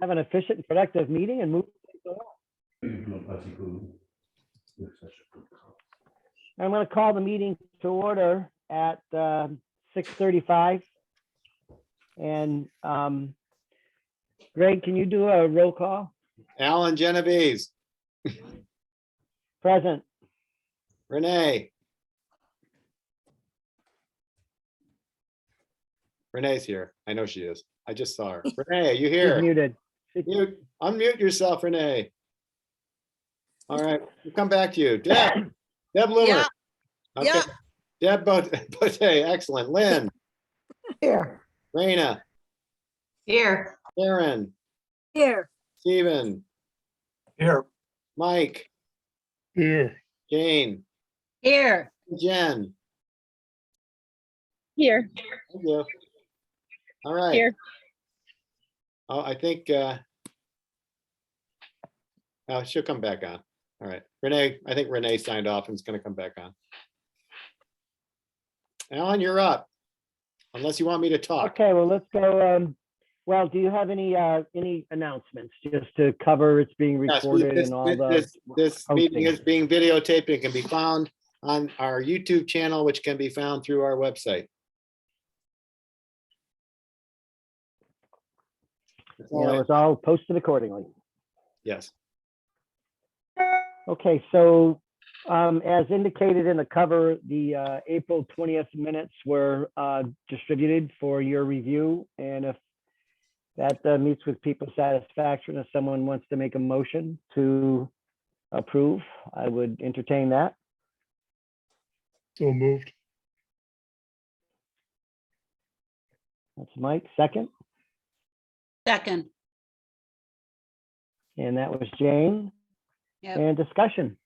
have an efficient and productive meeting and move things along. I'm going to call the meeting to order at 6:35. And Greg, can you do a roll call? Alan Genovese, Present. Renee. Renee's here. I know she is. I just saw her. Renee, are you She's here? muted. Mute, unmute yourself, Renee. All right, we'll come back to you. Deb Loomer. Yeah. Okay. Yeah. Deb Bote, excellent. Lynn, Here. Raina, Here. Aaron, Here. Stephen, Here. Mike, Here. Jane, Here. Jen. Here. Thank you. All right. Here. Oh, I think oh, she'll come back on. All right. Renee, I think Renee signed off and is going to come back on. Alan, you're up. Unless you want me to talk. Okay, well, let's go. Well, do you have any announcements just to cover? It's being Yes, recorded and all the. this meeting posting. is being videotaped and can be found on our YouTube channel, which can be found through our website. That's all I- It's all posted accordingly. Yes. Okay, so as indicated in the cover, the April 20th minutes were distributed for your review. And if that meets with people's satisfaction, if someone wants to make a motion to approve, I would entertain that. So moved. That's Mike, second. Second. And that was Jane. Yep. And discussion.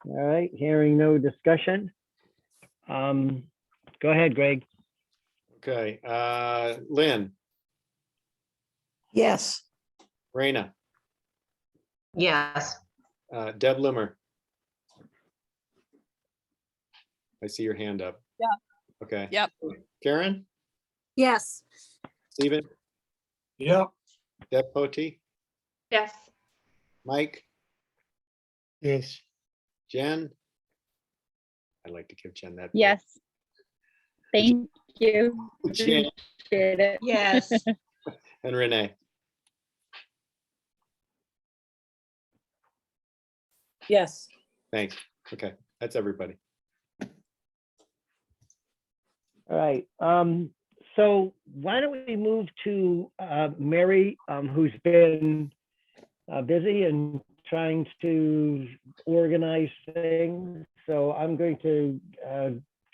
All right, hearing no discussion. Go ahead, Greg. Okay. Lynn, Yes. Raina, Yes. Deb Loomer. I see your hand up. Yeah. Okay. Yep. Karen, Yes. Stephen, Yep. Deb Potee, Yes. Mike, Yes. Jen. I'd like to give Jen that. Yes. Thank you. Jen Appreciate it. Yes. and Renee. Yes. Thanks. Okay, that's everybody. All right, so why don't we move to Mary, who's been busy and trying to organize things. So I'm going to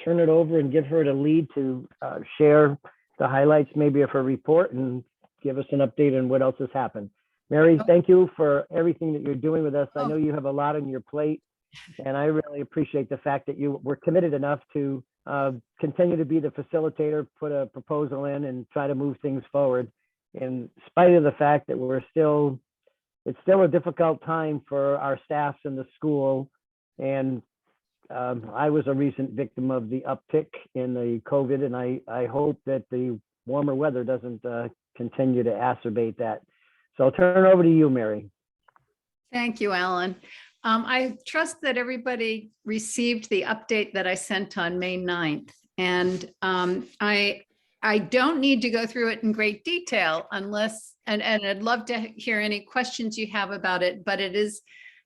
turn it over and give her the lead to share the highlights maybe of her report and give us an update on what else has happened. Mary, thank you for everything that you're doing with us. I know you have a lot on your plate, and I really appreciate the fact that you were committed enough to continue to be the facilitator, put a proposal in and try to move things forward. In spite of the fact that it's still a difficult time for our staffs in the school. And I was a recent victim of the uptick in the COVID, and I hope that the warmer weather doesn't continue to exacerbate that. So I'll turn it over to you, Mary. Thank you, Alan. I trust that everybody received the update that I sent on May 9th. And I don't need to go through it in great detail unless, and I'd love to hear any questions you have about it, but it is,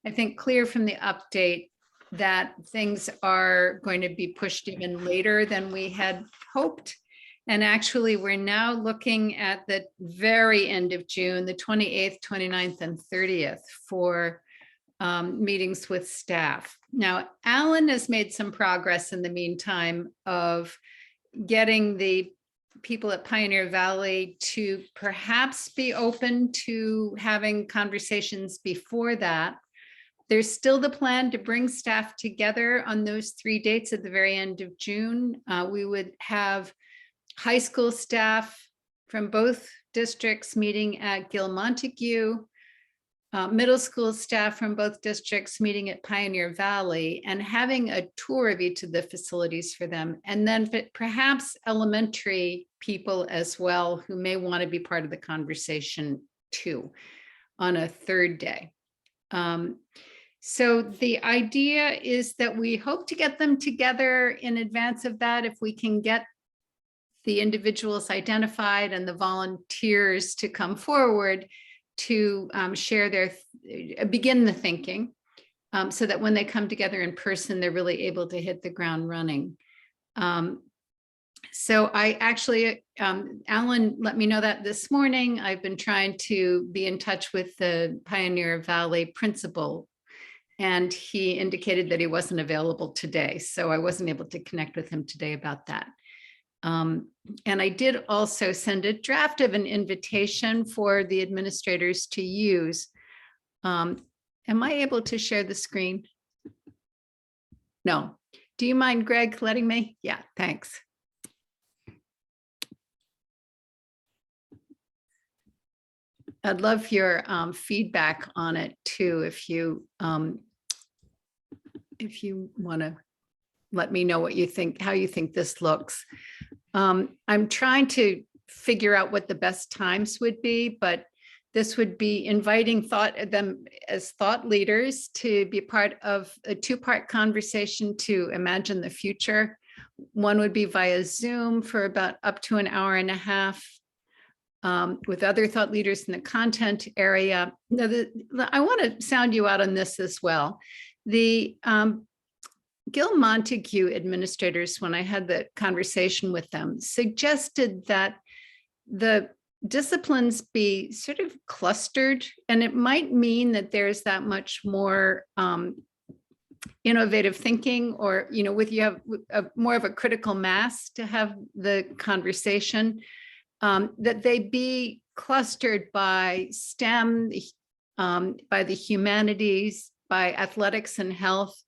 I think, clear from the update that things are going to be pushed even later than we had hoped. And actually, we're now looking at the very end of June, the 28th, 29th, and 30th for meetings with staff. Now, Alan has made some progress in the meantime of getting the people at Pioneer Valley to perhaps be open to having conversations before that. There's still the plan to bring staff together on those 3 dates at the very end of June. We would have high school staff from both districts meeting at Gil Montague, middle school staff from both districts meeting at Pioneer Valley and having a tour of each of the facilities for them. And then perhaps elementary people as well who may want to be part of the conversation too on a third day. So the idea is that we hope to get them together in advance of that if we can get the individuals identified and the volunteers to come forward to share begin the thinking, so that when they come together in person, they're really able to hit the ground running. So I actually, Alan let me know that this morning. I've been trying to be in touch with the Pioneer Valley principal, and he indicated that he wasn't available today. So I wasn't able to connect with him today about that. And I did also send a draft of an invitation for the administrators to use. Am I able to share the screen? No. Do you mind, Greg, letting me? Yeah, thanks. I'd love your feedback on it too, if you want to let me know what you think, how you think this looks. I'm trying to figure out what the best times would be, but this would be inviting them as thought leaders to be part of a two-part conversation to imagine the future. One would be via Zoom for about up to an hour and a half with other thought leaders in the content area. Now, I want to sound you out on this as well. The Gil Montague administrators, when I had the conversation with them, suggested that the disciplines be sort of clustered, and it might mean that there's that much more innovative thinking, or, with you have more of a critical mass to have the conversation, that they be clustered by STEM, by the humanities, by athletics and health,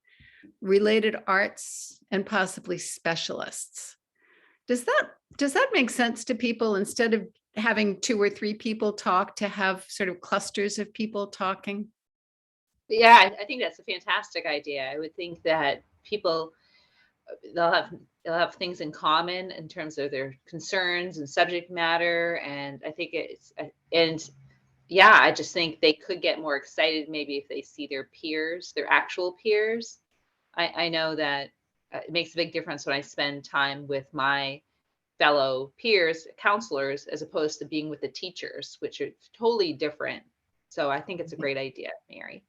related arts, and possibly specialists. Does that make sense to people, instead of having 2 or 3 people talk, to have sort of clusters of people talking? Yeah, I think that's a fantastic idea. I would think that people, they'll have things in common in terms of their concerns and subject matter. And I think I just think they could get more excited maybe if they see their peers, their actual peers. I know that it makes a big difference when I spend time with my fellow peers, counselors, as opposed to being with the teachers, which are totally different. So I think it's a great idea, Mary.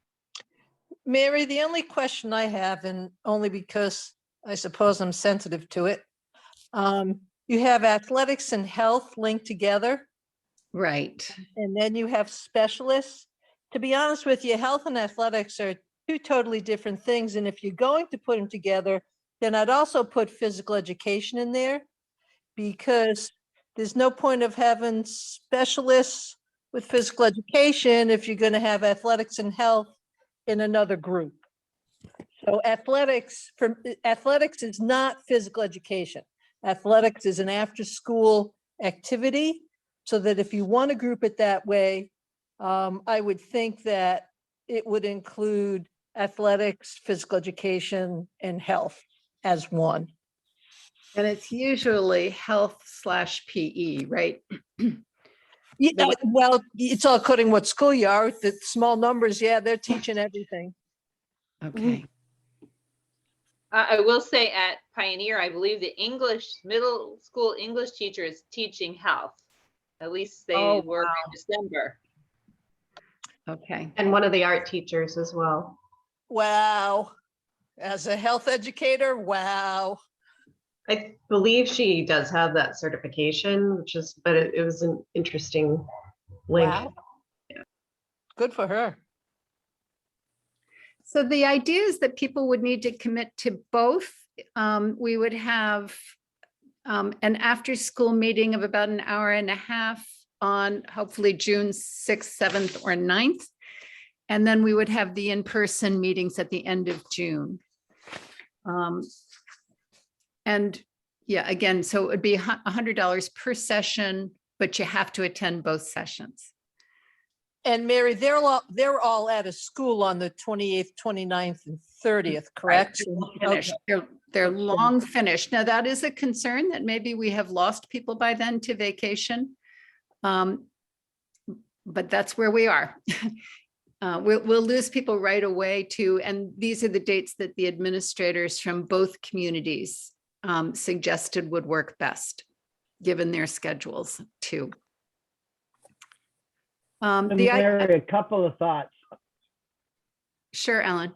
Mary, the only question I have, and only because I suppose I'm sensitive to it, you have athletics and health linked together, Right. and then you have specialists. To be honest with you, health and athletics are 2 totally different things. And if you're going to put them together, then I'd also put physical education in there, because there's no point of having specialists with physical education if you're going to have athletics and health in another group. So athletics is not physical education. Athletics is an after-school activity, so that if you want to group it that way, I would think that it would include athletics, physical education, and health as one. And it's usually health/PE, right? Yeah, well, it's all according what school you are. The small numbers, yeah, they're teaching everything. Okay. I will say at Pioneer, I believe the middle school English teacher is teaching health. At least they were in December. Okay. And one of the art teachers as well. Wow. As a health educator, wow. I believe she does have that certification, but it was an interesting link. Wow. Good for her. So the idea is that people would need to commit to both. We would have an after-school meeting of about an hour and a half on hopefully June 6th, 7th, or 9th. And then we would have the in-person meetings at the end of June. And yeah, again, so it would be $100 per session, but you have to attend both sessions. And Mary, they're all at a school on the 28th, 29th, and 30th, correct? Finished. They're long finished. Now, that is a concern that maybe we have lost people by then to vacation. But that's where we are. We'll lose people right away too. And these are the dates that the administrators from both communities suggested would work best, given their schedules too. Mary, a couple of thoughts. Sure, Ellen.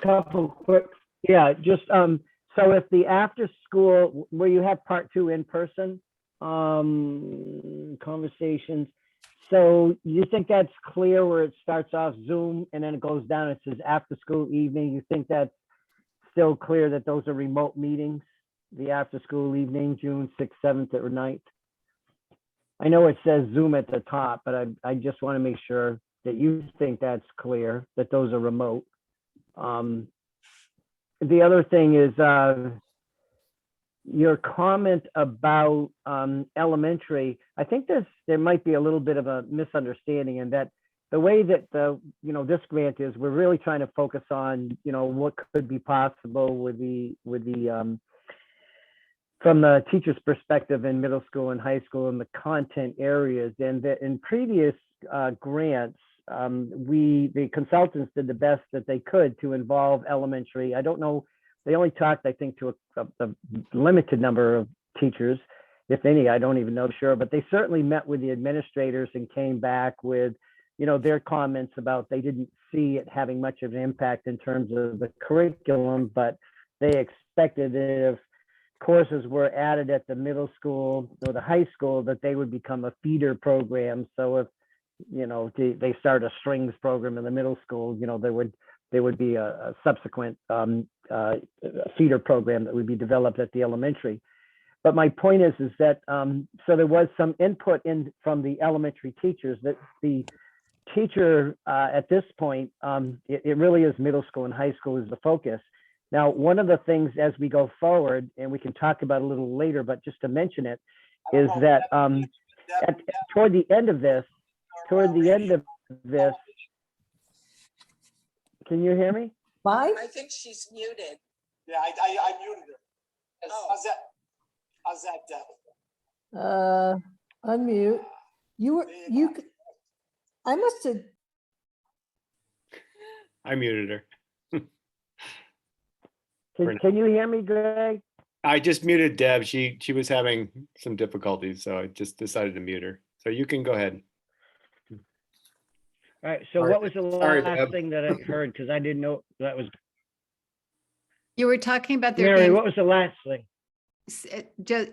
Couple quick, yeah, just, so if the after school, where you have part 2 in person, conversations, so you think that's clear where it starts off Zoom and then it goes down, it says after school evening, you think that's still clear that those are remote meetings, the after school evening, June 6th, 7th, or 9th? I know it says Zoom at the top, but I just want to make sure that you think that's clear, that those are remote. The other thing is your comment about elementary. I think there might be a little bit of a misunderstanding in that the way that this grant is, we're really trying to focus on what could be possible with the from the teacher's perspective in middle school and high school and the content areas. And that in previous grants, the consultants did the best that they could to involve elementary. I don't know, they only talked, I think, to a limited number of teachers, if any, I don't even know, sure, but they certainly met with the administrators and came back with, their comments about they didn't see it having much of an impact in terms of the curriculum, but they expected that if courses were added at the middle school or the high school, that they would become a feeder program. So if they start a strings program in the middle school, there would be a subsequent feeder program that would be developed at the elementary. But my point is that so there was some input in from the elementary teachers that the teacher at this point, it really is middle school and high school is the focus. Now, one of the things as we go forward, and we can talk about a little later, but just to mention it, is that toward the end of this, can you hear me? I think she's muted. Yeah, I muted her. How's that, Deb? Unmute. I must have. I muted her. Can you hear me, Greg? I just muted Deb. She was having some difficulties, so I just decided to mute her. So you can go ahead. All right. So Sorry. what was the Sorry, last Deb. thing that I heard? Because I didn't know that was. You were talking about there Mary, being, what was the last thing?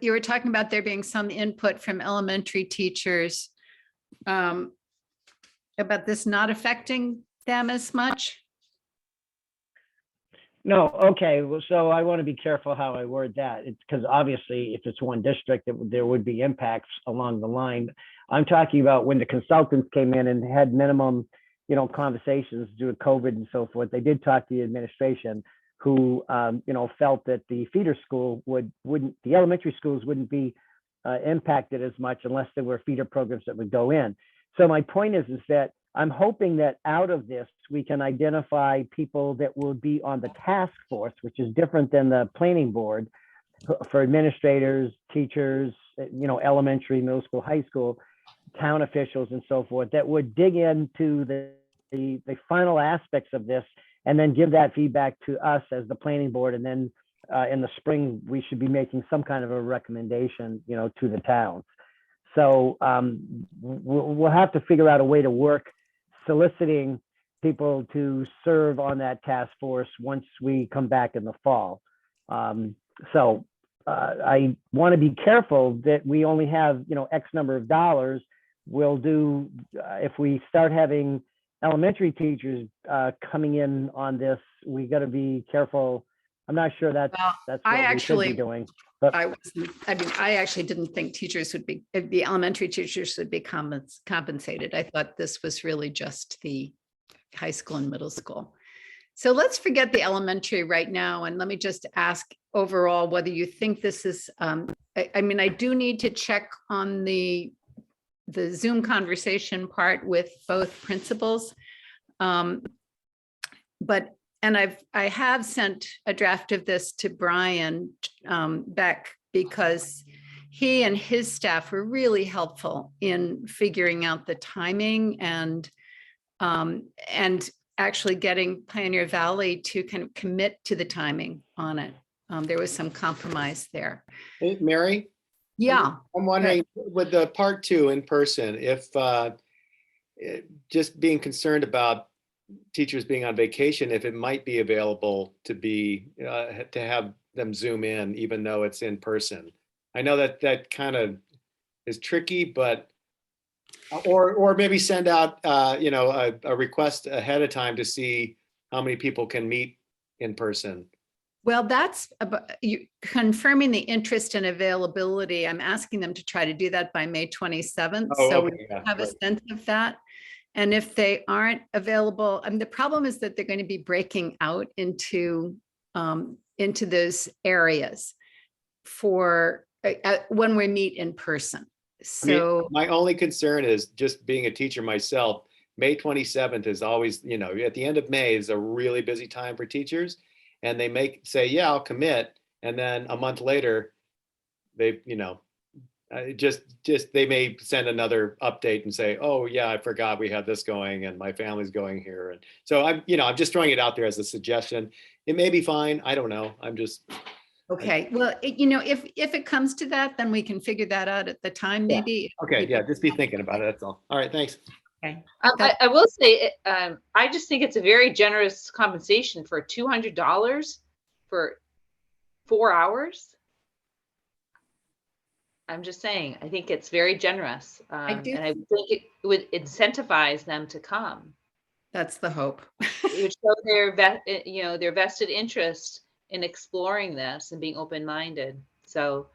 you were talking about there being some input from elementary teachers about this not affecting them as much. No, okay, well, so I want to be careful how I word that. It's because obviously if it's one district, there would be impacts along the line. I'm talking about when the consultants came in and had minimum, conversations due to COVID and so forth. They did talk to the administration who, felt that the feeder school the elementary schools wouldn't be impacted as much unless there were feeder programs that would go in. So my point is that I'm hoping that out of this, we can identify people that will be on the task force, which is different than the planning board for administrators, teachers, elementary, middle school, high school, town officials and so forth, that would dig into the final aspects of this and then give that feedback to us as the planning board. And then in the spring, we should be making some kind of a recommendation, to the towns. So we'll have to figure out a way to work soliciting people to serve on that task force once we come back in the fall. So I want to be careful that we only have, X number of dollars. We'll do, if we start having elementary teachers coming in on this, we got to be careful. I'm not sure that's what we should be doing. But I actually didn't think the elementary teachers would be compensated. I thought this was really just the high school and middle school. So let's forget the elementary right now. And let me just ask overall whether you think this is, I do need to check on the the Zoom conversation part with both principals. But, and I have sent a draft of this to Brian Beck, because he and his staff were really helpful in figuring out the timing and actually getting Pioneer Valley to kind of commit to the timing on it. There was some compromise there. Hey, Mary, Yeah. I'm wondering with the part 2 in person, if just being concerned about teachers being on vacation, if it might be available to be to have them Zoom in, even though it's in person. I know that kind of is tricky, but or maybe send out a request ahead of time to see how many people can meet in person. Well, that's about you confirming the interest and availability. I'm asking them to try to do that by May 27th. Oh, So okay, we yeah, have a right. sense of that. And if they aren't available, the problem is that they're going to be breaking out into those areas for when we meet in person. So my only concern is just being a teacher myself. May 27th is always, at the end of May is a really busy time for teachers. And they say, yeah, I'll commit. And then a month later, they, they may send another update and say, oh yeah, I forgot we had this going and my family's going here. And so I'm just throwing it out there as a suggestion. It may be fine. I don't know. I'm just. okay, well, if it comes to that, then we can figure that out at the time, Yeah. maybe. Okay, yeah, just be thinking about it. That's all. All right, thanks. Okay. I will say, I just think it's a very generous compensation for $200 for 4 hours. I'm just saying, I think it's very generous. I do. And I think it would incentivize them to come. That's the hope. It would show their vested interest in exploring this and being open-minded. So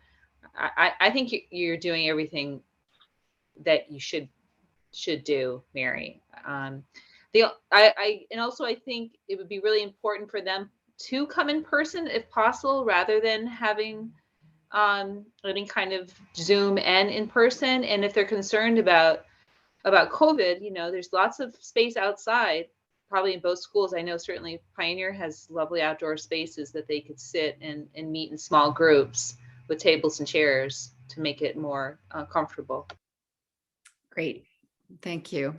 I think you're doing everything that you should do, Mary. And also I think it would be really important for them to come in person if possible, rather than having any kind of Zoom and in person. And if they're concerned about COVID, there's lots of space outside, probably in both schools. I know certainly Pioneer has lovely outdoor spaces that they could sit and meet in small groups with tables and chairs to make it more comfortable. Great. Thank you.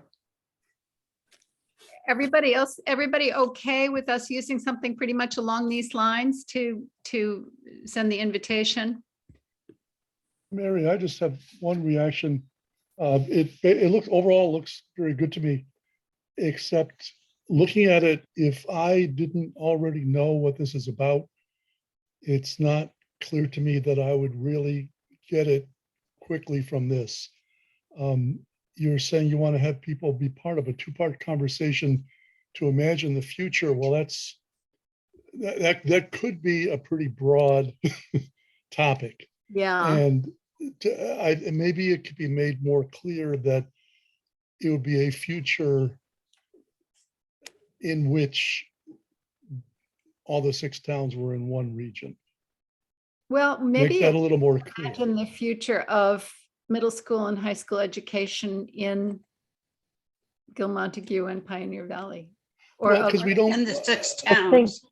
Everybody okay with us using something pretty much along these lines to send the invitation? Mary, I just have one reaction. It looks very good to me, except looking at it, if I didn't already know what this is about, it's not clear to me that I would really get it quickly from this. You're saying you want to have people be part of a 2-part conversation to imagine the future. Well, that could be a pretty broad topic. Yeah. And maybe it could be made more clear that it would be a future in which all the 6 towns were in one region. Well, Make maybe that a little more clear. imagine the future of middle school and high school education in Gil Montague and Pioneer Valley. Or Well, 'cause we don't- In the 6 I think, towns.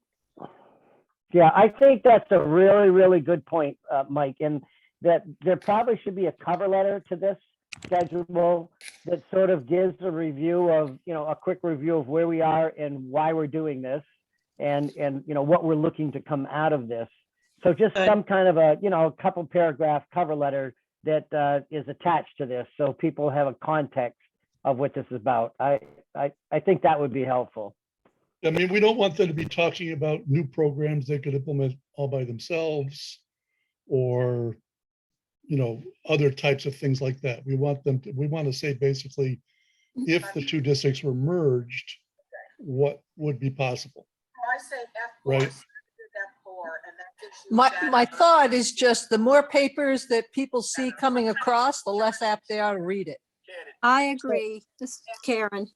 yeah, I think that's a really, really good point, Mike, and that there probably should be a cover letter to this schedule that sort of gives a review of, a quick review of where we are and why we're doing this, and what we're looking to come out of this. So just some kind of a, couple paragraph cover letter that is attached to this, so people have a context of what this is about. I think that would be helpful. I mean, we don't want them to be talking about new programs they could implement all by themselves, or, other types of things like that. We want to say basically, if the 2 districts were merged, what would be possible? I say F4. Right. F4, and that gives you My thought is just the more papers that people see coming across, the less apt they are to read it. I agree. This is Karen.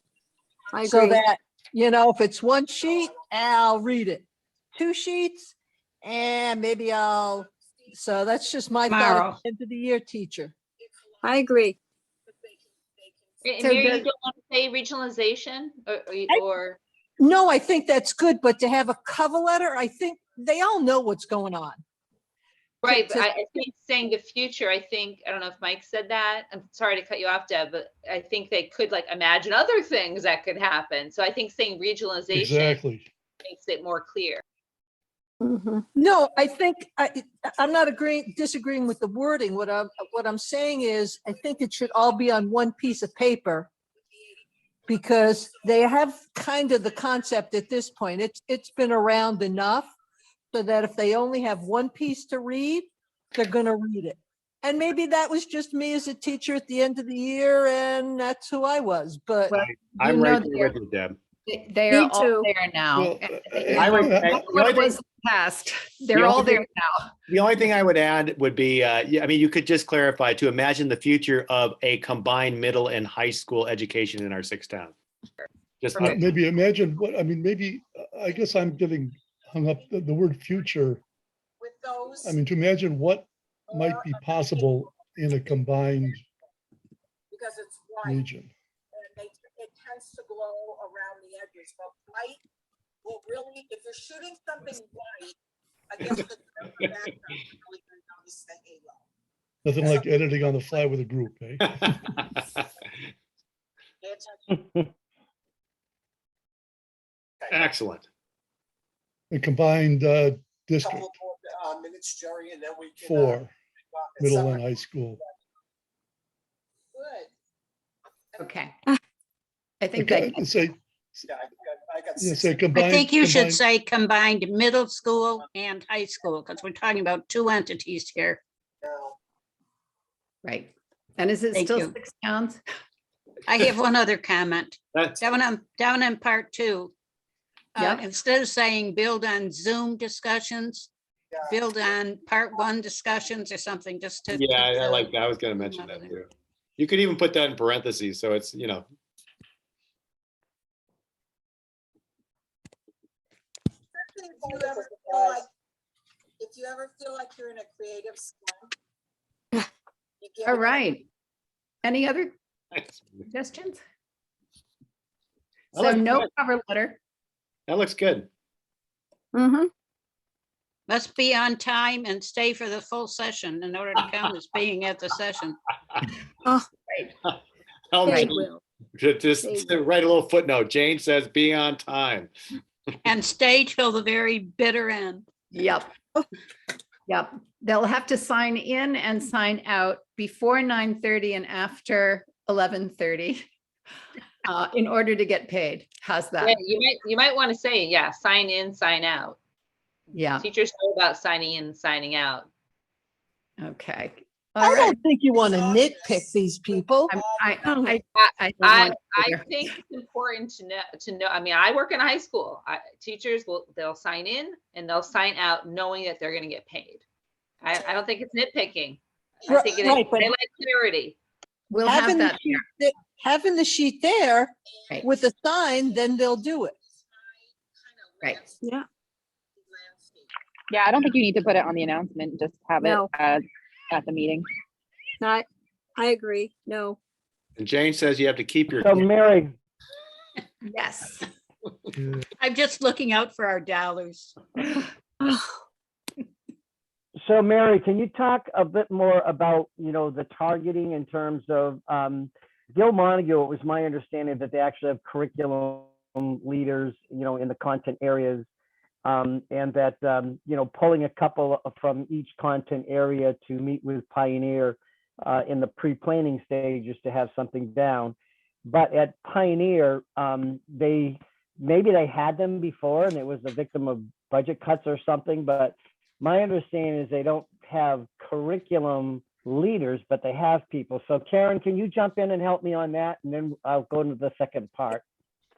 I So agree. that, if it's 1 sheet, I'll read it. 2 sheets, and maybe so that's just my thought Tomorrow. at the end of the year, teacher. I agree. And So Mary, you does- don't want to say regionalization or No, I think that's good, but to have a cover letter, I think they all know what's going on. right, but to- I think saying the future, I don't know if Mike said that. I'm sorry to cut you off, Deb, but I think they could like imagine other things that could happen. So I think saying regionalization Exactly. makes it more clear. No, I think I'm not disagreeing with the wording. What I'm saying is, I think it should all be on one piece of paper, because they have kind of the concept at this point. It's been around enough so that if they only have one piece to read, they're going to read it. And maybe that was just me as a teacher at the end of the year, and that's who I was. But Well, I'm you know right there with you, Deb. They Me are all too. there now. Well, I would, Not the what only it was thing, in the past. They're only all there thing- now. the only thing I would add would be, yeah, I mean, you could just clarify to imagine the future of a combined middle and high school education in our 6 towns. Just, maybe imagine what, I mean, maybe, I guess I'm getting hung up, the word future. With those. I mean, to imagine what might be possible in a combined Because it's white region. and it tends to glow around the edges, but white will really, if you're shooting something white against the darker background, you're really gonna notice the halo. Nothing like editing on the fly with a group, eh? Pay attention. excellent. A combined district Couple more minutes, Jerry, and then we can. for talk at middle seven. and high school. Good. Okay. I think I can. Say, Yeah, I got yeah, 6 say minutes. combined. I think you should combined- say combined middle school and high school, because we're talking about 2 entities here. Now, Right. And is it Thank still you. 6 towns? I have one other comment. That's, Down in part 2. Yep. Instead of saying build on Zoom discussions, yeah. build on part 1 discussions or something, just to. yeah, keep I the- like that. I was going to mention that too. You could even put that in parentheses. So it's, you know, If you ever feel like, if you ever feel like you're in a creative slump. you give All it- right. Any other suggestions? I So like no that. cover letter. That looks good. Mm-hmm. Must be on time and stay for the full session in order to count as being at the session. Tell They Jane will. just They to write a little footnote. Jane says be on time. And stay till the very bitter end. Yep. Yep. They'll have to sign in and sign out before 9:30 and after 11:30 in order to get paid. How's Yeah, that? you might want to say, yeah, sign in, sign out. Yeah. Teachers know about signing in and signing out. Okay. I All right. don't think you want to nitpick these people. I don't I, want I either. think it's important to know, I mean, I work in high school. Teachers they'll sign in and they'll sign out knowing that they're going to get paid. I don't think it's nitpicking. I Right, think it right, is, but- they like clarity. We'll have Having the that sheet there. having the sheet there Right. with a sign, then they'll do it. Right. Yeah. Yeah, I don't think you need to put it on the announcement, just have it No. at the meeting. I agree. No. And Jane says you have to keep your. So Mary, Yes. I'm just looking out for our dollars. so Mary, can you talk a bit more about, the targeting in terms of, Gil Montague, it was my understanding that they actually have curriculum leaders, in the content areas. And that, pulling a couple from each content area to meet with Pioneer in the pre-planning stages to have something down. But at Pioneer, maybe they had them before and it was a victim of budget cuts or something. But my understanding is they don't have curriculum leaders, but they have people. So Karen, can you jump in and help me on that? And then I'll go into the second part.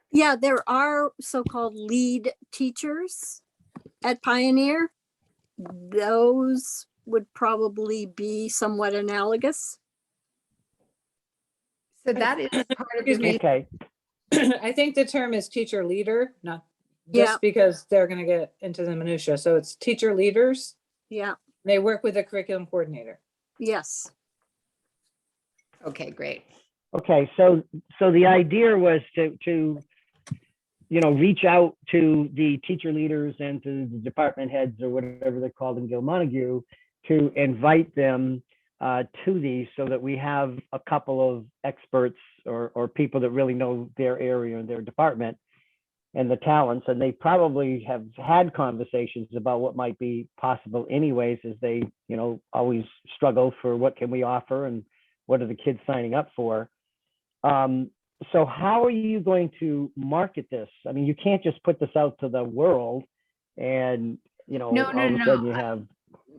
Yeah, there are so-called lead teachers at Pioneer. Those would probably be somewhat analogous. So that is part of the Excuse me. reason. Okay, I think the term is teacher leader, not Yeah. just because they're gonna get into the minutia. So it's teacher leaders. Yeah, They work with a curriculum coordinator. yes. Okay, great. Okay, so the idea was to reach out to the teacher leaders and to the department heads or whatever they're called in Gil Montague to invite them to these so that we have a couple of experts or people that really know their area and their department and the talents. And they probably have had conversations about what might be possible anyways, as they, always struggle for what can we offer and what are the kids signing up for. So how are you going to market this? I mean, you can't just put this out to the world and, all of a sudden you have,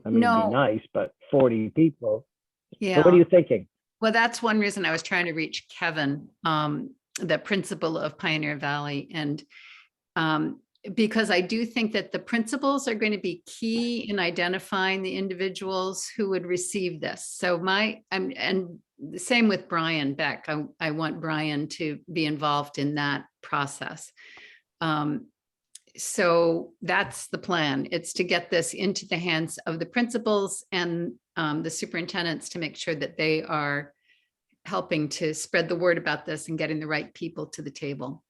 it'd be nice, but 40 people. Yeah. So what are you thinking? Well, that's one reason I was trying to reach Kevin, the principal of Pioneer Valley. And because I do think that the principals are going to be key in identifying the individuals who would receive this. So and the same with Brian Beck. I want Brian to be involved in that process. So that's the plan. It's to get this into the hands of the principals and the superintendents to make sure that they are helping to spread the word about this and getting the right people to the table.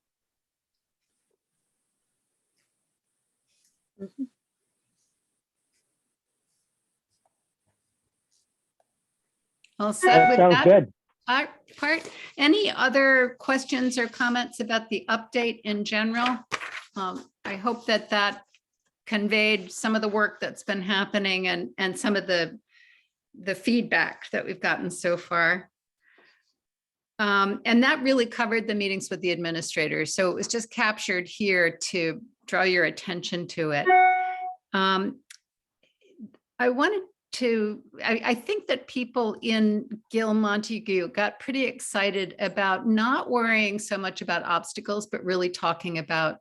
Mhm. All set That with sounds that good. part. Any other questions or comments about the update in general? I hope that conveyed some of the work that's been happening and some of the feedback that we've gotten so far. And that really covered the meetings with the administrators. So it was just captured here to draw your attention to it. I think that people in Gil Montague got pretty excited about not worrying so much about obstacles, but really talking about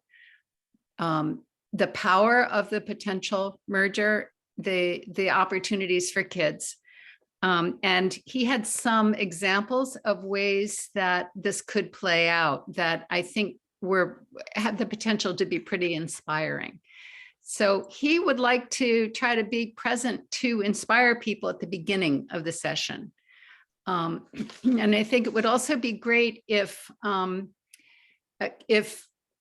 the power of the potential merger, the opportunities for kids. And he had some examples of ways that this could play out that I think have the potential to be pretty inspiring. So he would like to try to be present to inspire people at the beginning of the session. And I think it would also be great if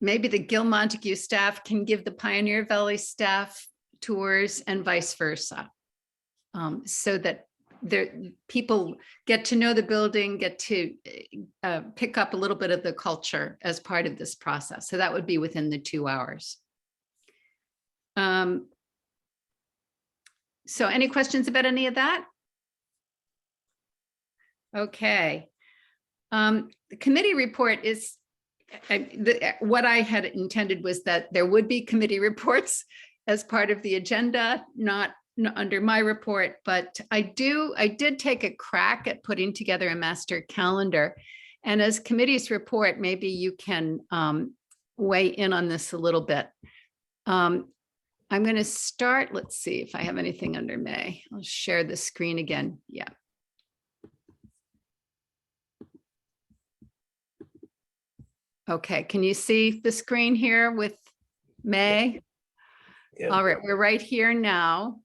maybe the Gil Montague staff can give the Pioneer Valley staff tours and vice versa, so that people get to know the building, get to pick up a little bit of the culture as part of this process. So that would be within the 2 hours. So any questions about any of that? Okay. The committee report is, what I had intended was that there would be committee reports as part of the agenda, not under my report, but I did take a crack at putting together a master calendar. And as committees report, maybe you can weigh in on this a little bit. I'm going to start, let's see if I have anything under May. I'll share the screen again. Yeah. Okay, can you see the screen here with May? Yeah. All right, we're right here now.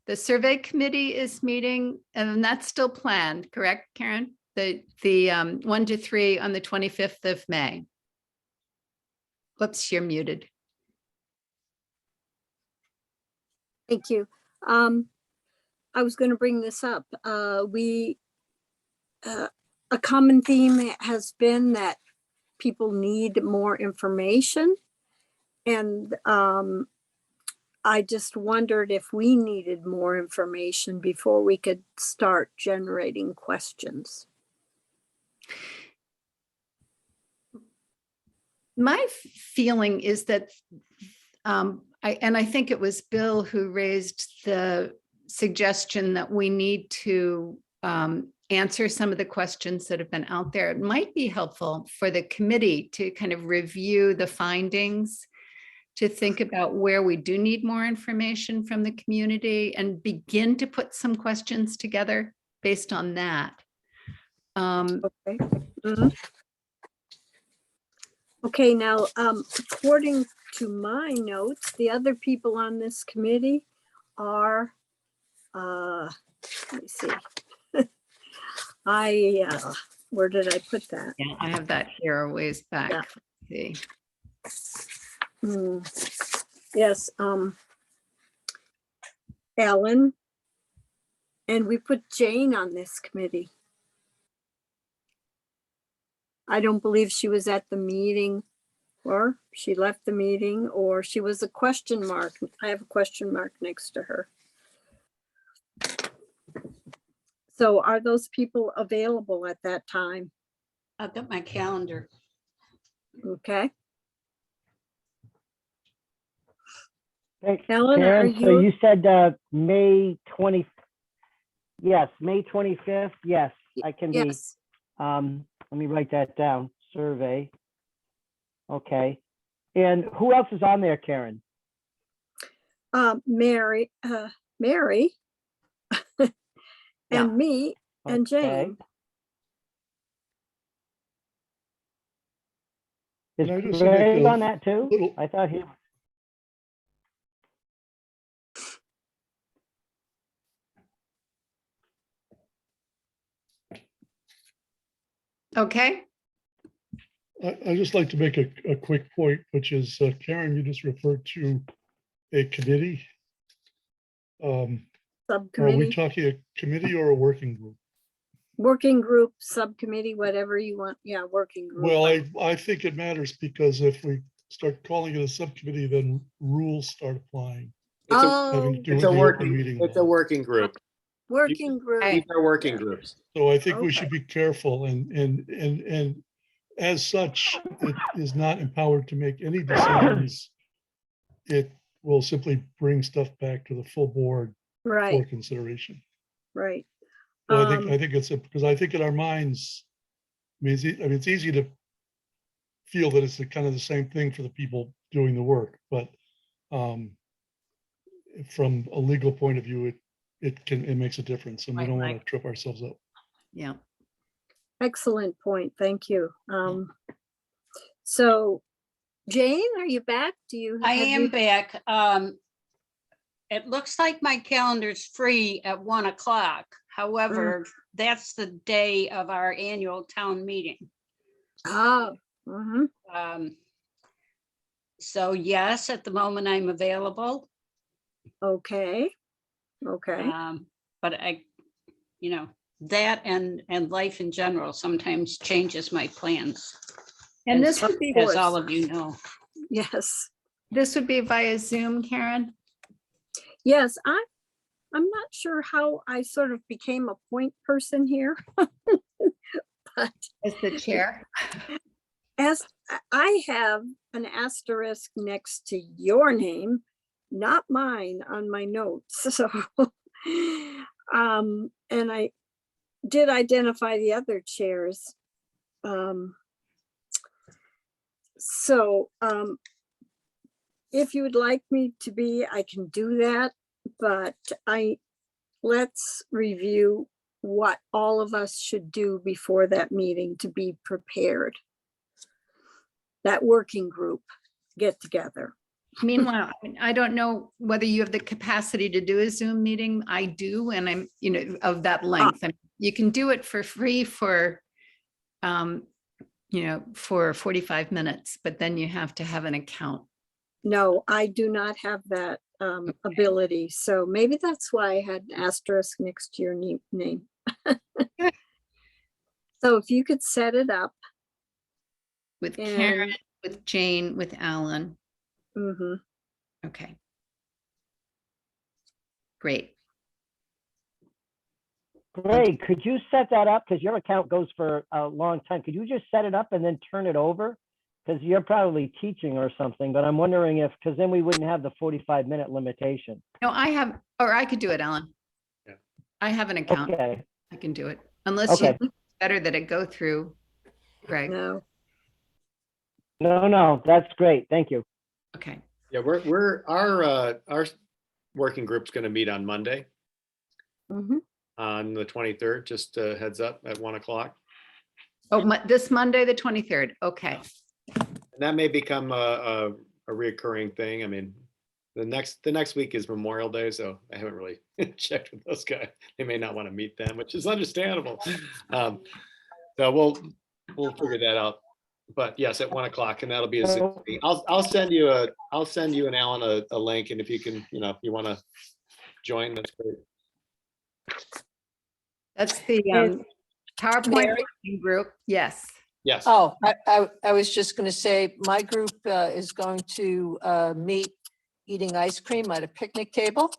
The survey committee is meeting, and that's still planned, correct, Karen? The 1 to 3 on the 25th of May. Whoops, you're muted. Thank you. I was going to bring this up. A common theme has been that people need more information. And I just wondered if we needed more information before we could start generating questions. My feeling is that, I think it was Bill who raised the suggestion that we need to answer some of the questions that have been out there. It might be helpful for the committee to kind of review the findings, to think about where we do need more information from the community and begin to put some questions together based on that. Okay. Mm-hmm. Okay, now, according to my notes, the other people on this committee are, let me see. I Where did I put that? Yeah, I have that here a ways back. Yeah. See. Hmm. Yes, Ellen. And we put Jane on this committee. I don't believe she was at the meeting, or she left the meeting, or she was a question mark. I have a question mark next to her. So are those people available at that time? I've got my calendar. Okay. Thanks, Ellen, are Karen. So you- you said May 20, yes, May 25th. Yes, I can be. Yes, Let me write that down. Survey. Okay. And who else is on there, Karen? Mary, Mary, Yeah. and me, and Okay. Jane. Is Can I just make Greg a on that too? little- I thought he. Okay, I just like to make a quick point, which is Karen, you just referred to a committee. Are we Subcommittee, talking a committee or a working group? working group, subcommittee, whatever you want. Yeah, working group. Well, I think it matters because if we start calling it a subcommittee, then rules start applying. It's a, Having to Oh, do it's with a the open working, meeting it's a law. working group. working group. Hey. These are working groups. So I think we Okay. should be careful and as such, it is not empowered to make any decisions. It will simply bring stuff back to the full board for Right, consideration. right. So I think it's, because I think in our minds, I mean, it's easy to feel that it's the kind of the same thing for the people doing the work, but from a legal point of view, it makes a difference and we Right, don't want to Mike. trip ourselves up. yeah. Excellent point. Thank you. So Jane, are you back? Do you? I have am you- back. It looks like my calendar's free at 1 o'clock. However, that's the day of our annual town meeting. Oh, mhm. So yes, at the moment I'm available. Okay, okay. But that and life in general sometimes changes my plans. And as- this would be, As all of you know. Yes, this would be via Zoom, Karen? yes. I'm not sure how I sort of became a point person here. But As the chair? as I have an asterisk next to your name, not mine on my notes. So, and I did identify the other chairs. So, if you would like me to be, I can do that, but let's review what all of us should do before that meeting to be prepared. That working group get together. Meanwhile, I don't know whether you have the capacity to do a Zoom meeting. I do, and I'm, of that length. And you can do it for free for, for 45 minutes, but then you have to have an account. No, I do not have that ability. So maybe that's why I had an asterisk next to your name. So if you could set it up. With And- Karen, with Jane, with Alan. Mhm. Okay. Great. Greg, could you set that up? Because your account goes for a long time. Could you just set it up and then turn it over? Because you're probably teaching or something, but I'm wondering if, because then we wouldn't have the 45-minute limitation. No, I have, or I could do it, Alan. Yeah. I have an account. Okay, I can do it. Unless you, okay. better that it go through Greg. No, No, that's great. Thank you. Okay. Yeah, our working group's going to meet on Monday, mhm. on the 23rd, just a heads up at 1 o'clock. Oh, this Monday, the 23rd. Okay. And that may become a reoccurring thing. I mean, the next week is Memorial Day, so I haven't really checked with those guys. They may not want to meet them, which is understandable. So we'll figure that out. But yes, at 1 o'clock, and that'll be a Zoom meeting. I'll send you and Alan a link, and if you can, if you want to join, that's great. That's the PowerPoint Mary? working group. Yes. Yes. Oh, I was just going to say, my group is going to meet eating ice cream at a picnic table.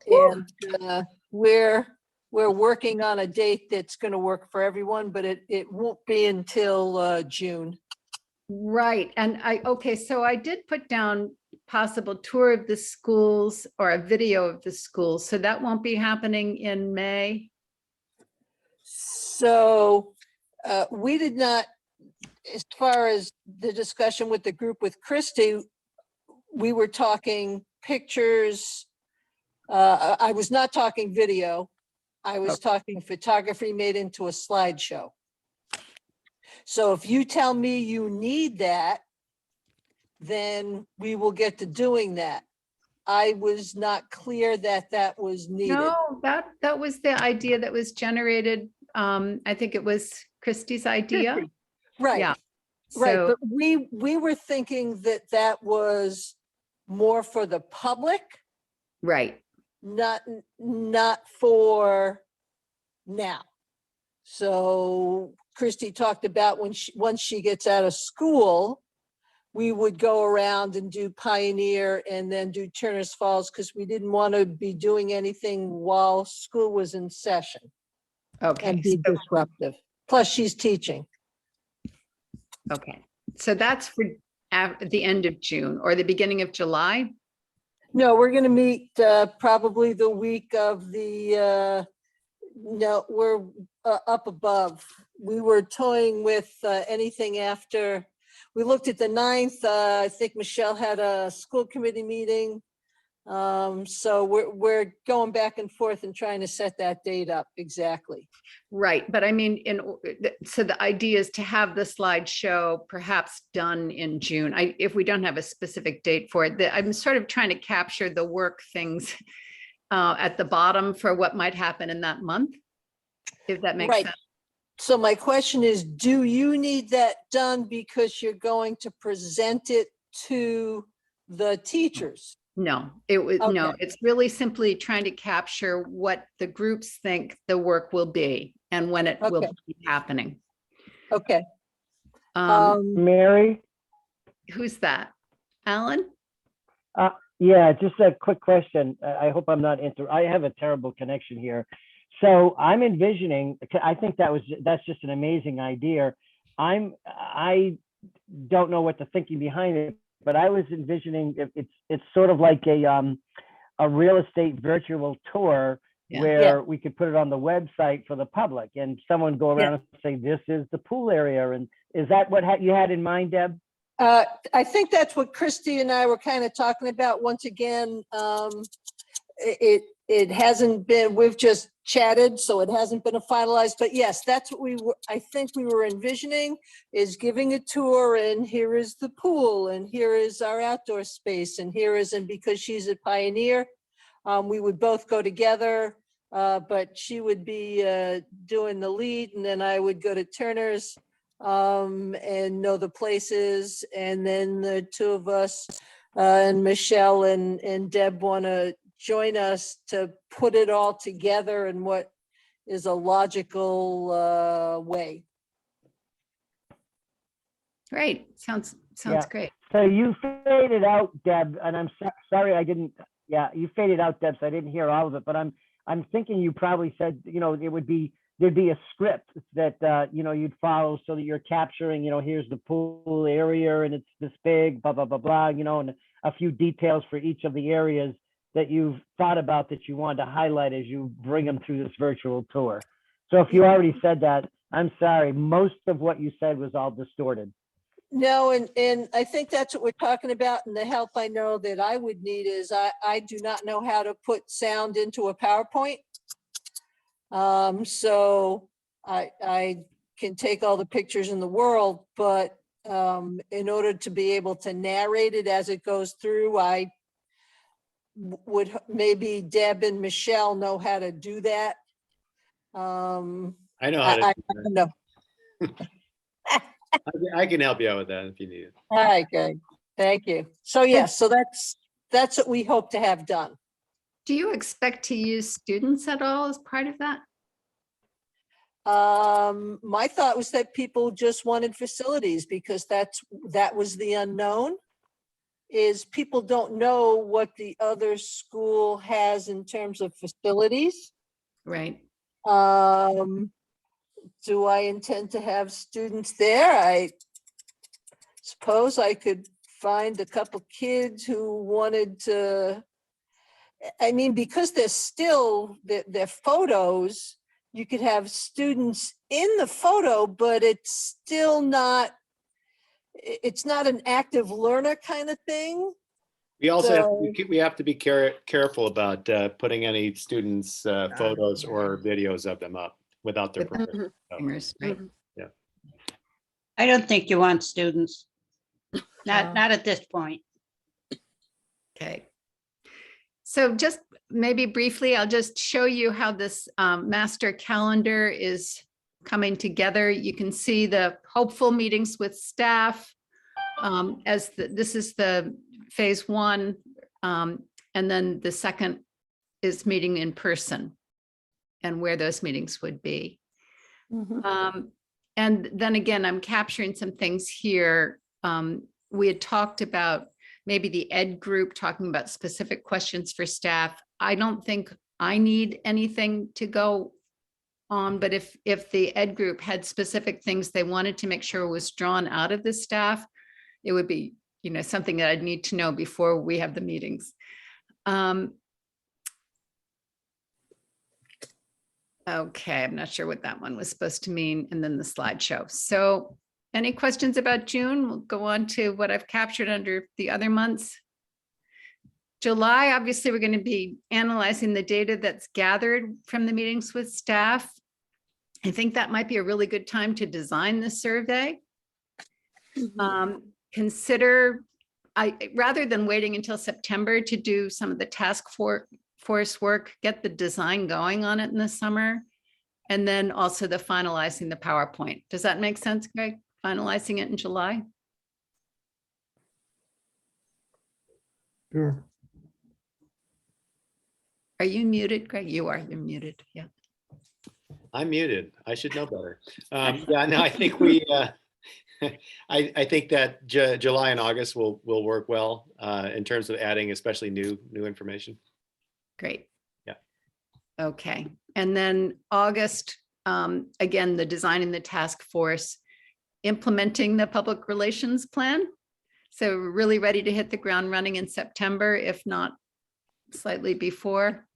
And we're working on a date that's going to work for everyone, but it won't be until June. Right. And so I did put down possible tour of the schools or a video of the schools. So that won't be happening in May. So we did not, as far as the discussion with the group with Christy, we were talking pictures. I was not talking video. I was talking photography made into a slideshow. So if you tell me you need that, then we will get to doing that. I was not clear that that was needed. No, that was the idea that was generated. I think it was Christie's idea. Christy. Right. Yeah. Right, So, but we were thinking that that was more for the public, right. not for now. So Christy talked about once she gets out of school, we would go around and do Pioneer and then do Turner's Falls, because we didn't want to be doing anything while school was in session Okay. and be disruptive. Plus, she's teaching. Okay. So that's for at the end of June or the beginning of July. No, we're going to meet probably the week of the, no, we're up above. We were toying with anything after. We looked at the 9th. I think Michelle had a school committee meeting. So we're going back and forth and trying to set that date up exactly. Right. But I mean, so the idea is to have the slideshow perhaps done in June. If we don't have a specific date for it, I'm sort of trying to capture the work things at the bottom for what might happen in that month, if that makes Right. sense. So my question is, do you need that done because you're going to present it to the teachers? No, no, Okay. it's really simply trying to capture what the groups think the work will be and when it will Okay. be happening. Okay. Mary? Who's that? Alan? Yeah, just a quick question. I hope I'm not I have a terrible connection here. So I'm envisioning, I think that's just an amazing idea. I don't know what the thinking behind it, but I was envisioning it's sort of like a real estate virtual tour where we could put it on the website for the public and someone go around and say, this is the pool area. And is that what you had in mind, Deb? I think that's what Christy and I were kind of talking about. Once again, it hasn't been, we've just chatted, so it hasn't been finalized, but yes, that's what I think we were envisioning, is giving a tour, and here is the pool, and here is our outdoor space, and and because she's a Pioneer, we would both go together, but she would be doing the lead, and then I would go to Turner's and know the places, and then the two of us and Michelle and Deb want to join us to put it all together in what is a logical way. Great. Sounds Yeah. great. So you faded out, Deb, and I'm sorry I didn't. Yeah, you faded out, Deb, so I didn't hear all of it. But I'm thinking you probably said, there'd be a script that you'd follow so that you're capturing, here's the pool area and it's this big, blah blah blah blah, and a few details for each of the areas that you've thought about that you want to highlight as you bring them through this virtual tour. So if you already said that, I'm sorry, most of what you said was all distorted. No, and I think that's what we're talking about, and the help I know that I would need is I do not know how to put sound into a PowerPoint. So I can take all the pictures in the world, but in order to be able to narrate it as it goes through, I would maybe Deb and Michelle know how to do that. I know how to do that. No. I can help you out with that if you need it. All right, good. Thank you. So yes, so that's what we hope to have done. Do you expect to use students at all as part of that? My thought was that people just wanted facilities because that was the unknown. Is people don't know what the other school has in terms of facilities. Right. Do I intend to have students there? I suppose I could find a couple kids who wanted to. I mean, because they're still, they're photos, you could have students in the photo, but it's still not, it's not an active learner kind of thing. We also So- we have to be careful about putting any students' photos or videos of them up without their permission. So, Cameras, right? yeah. I don't think you want students. Not at this point. Okay. So just maybe briefly, I'll just show you how this master calendar is coming together. You can see the hopeful meetings with staff this is the phase one. And then the second is meeting in person and where those meetings would be. And then again, I'm capturing some things here. We had talked about maybe the ed group talking about specific questions for staff. I don't think I need anything to go on, but if the ed group had specific things they wanted to make sure was drawn out of the staff, it would be, something that I'd need to know before we have the meetings. Okay, I'm not sure what that one was supposed to mean. And then the slideshow. So any questions about June? We'll go on to what I've captured under the other months. July, obviously, we're going to be analyzing the data that's gathered from the meetings with staff. I think that might be a really good time to design the survey. Consider, rather than waiting until September to do some of the task force work, get the design going on it in the summer. And then also the finalizing the PowerPoint. Does that make sense, Greg? Finalizing it in July? Sure. Are you muted, Greg? You are, you're muted, yeah. I'm muted. I should know better. Yeah, no, I think we, I think that July and August will work well in terms of adding especially new information. Great. Yeah. Okay. And then August, again, the designing the task force, implementing the public relations plan. So we're really ready to hit the ground running in September, if not slightly before.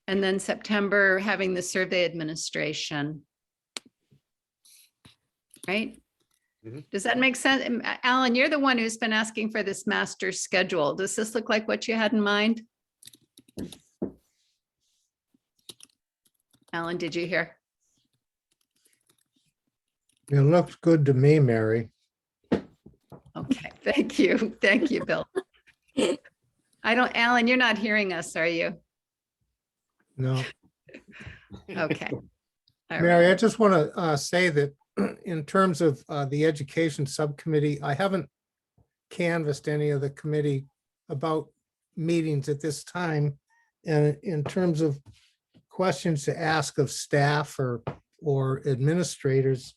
And then September, having the survey administration. Right? Does that make sense? Alan, you're the one who's been asking for this master schedule. Does this look like what you had in mind? Alan, did you hear? It looks good to me, Mary. Okay, thank you. Thank you, Bill. Alan, you're not hearing us, are you? No. Okay. All Mary, right. I just want to say that in terms of the education subcommittee, I haven't canvassed any of the committee about meetings at this time. And in terms of questions to ask of staff or administrators,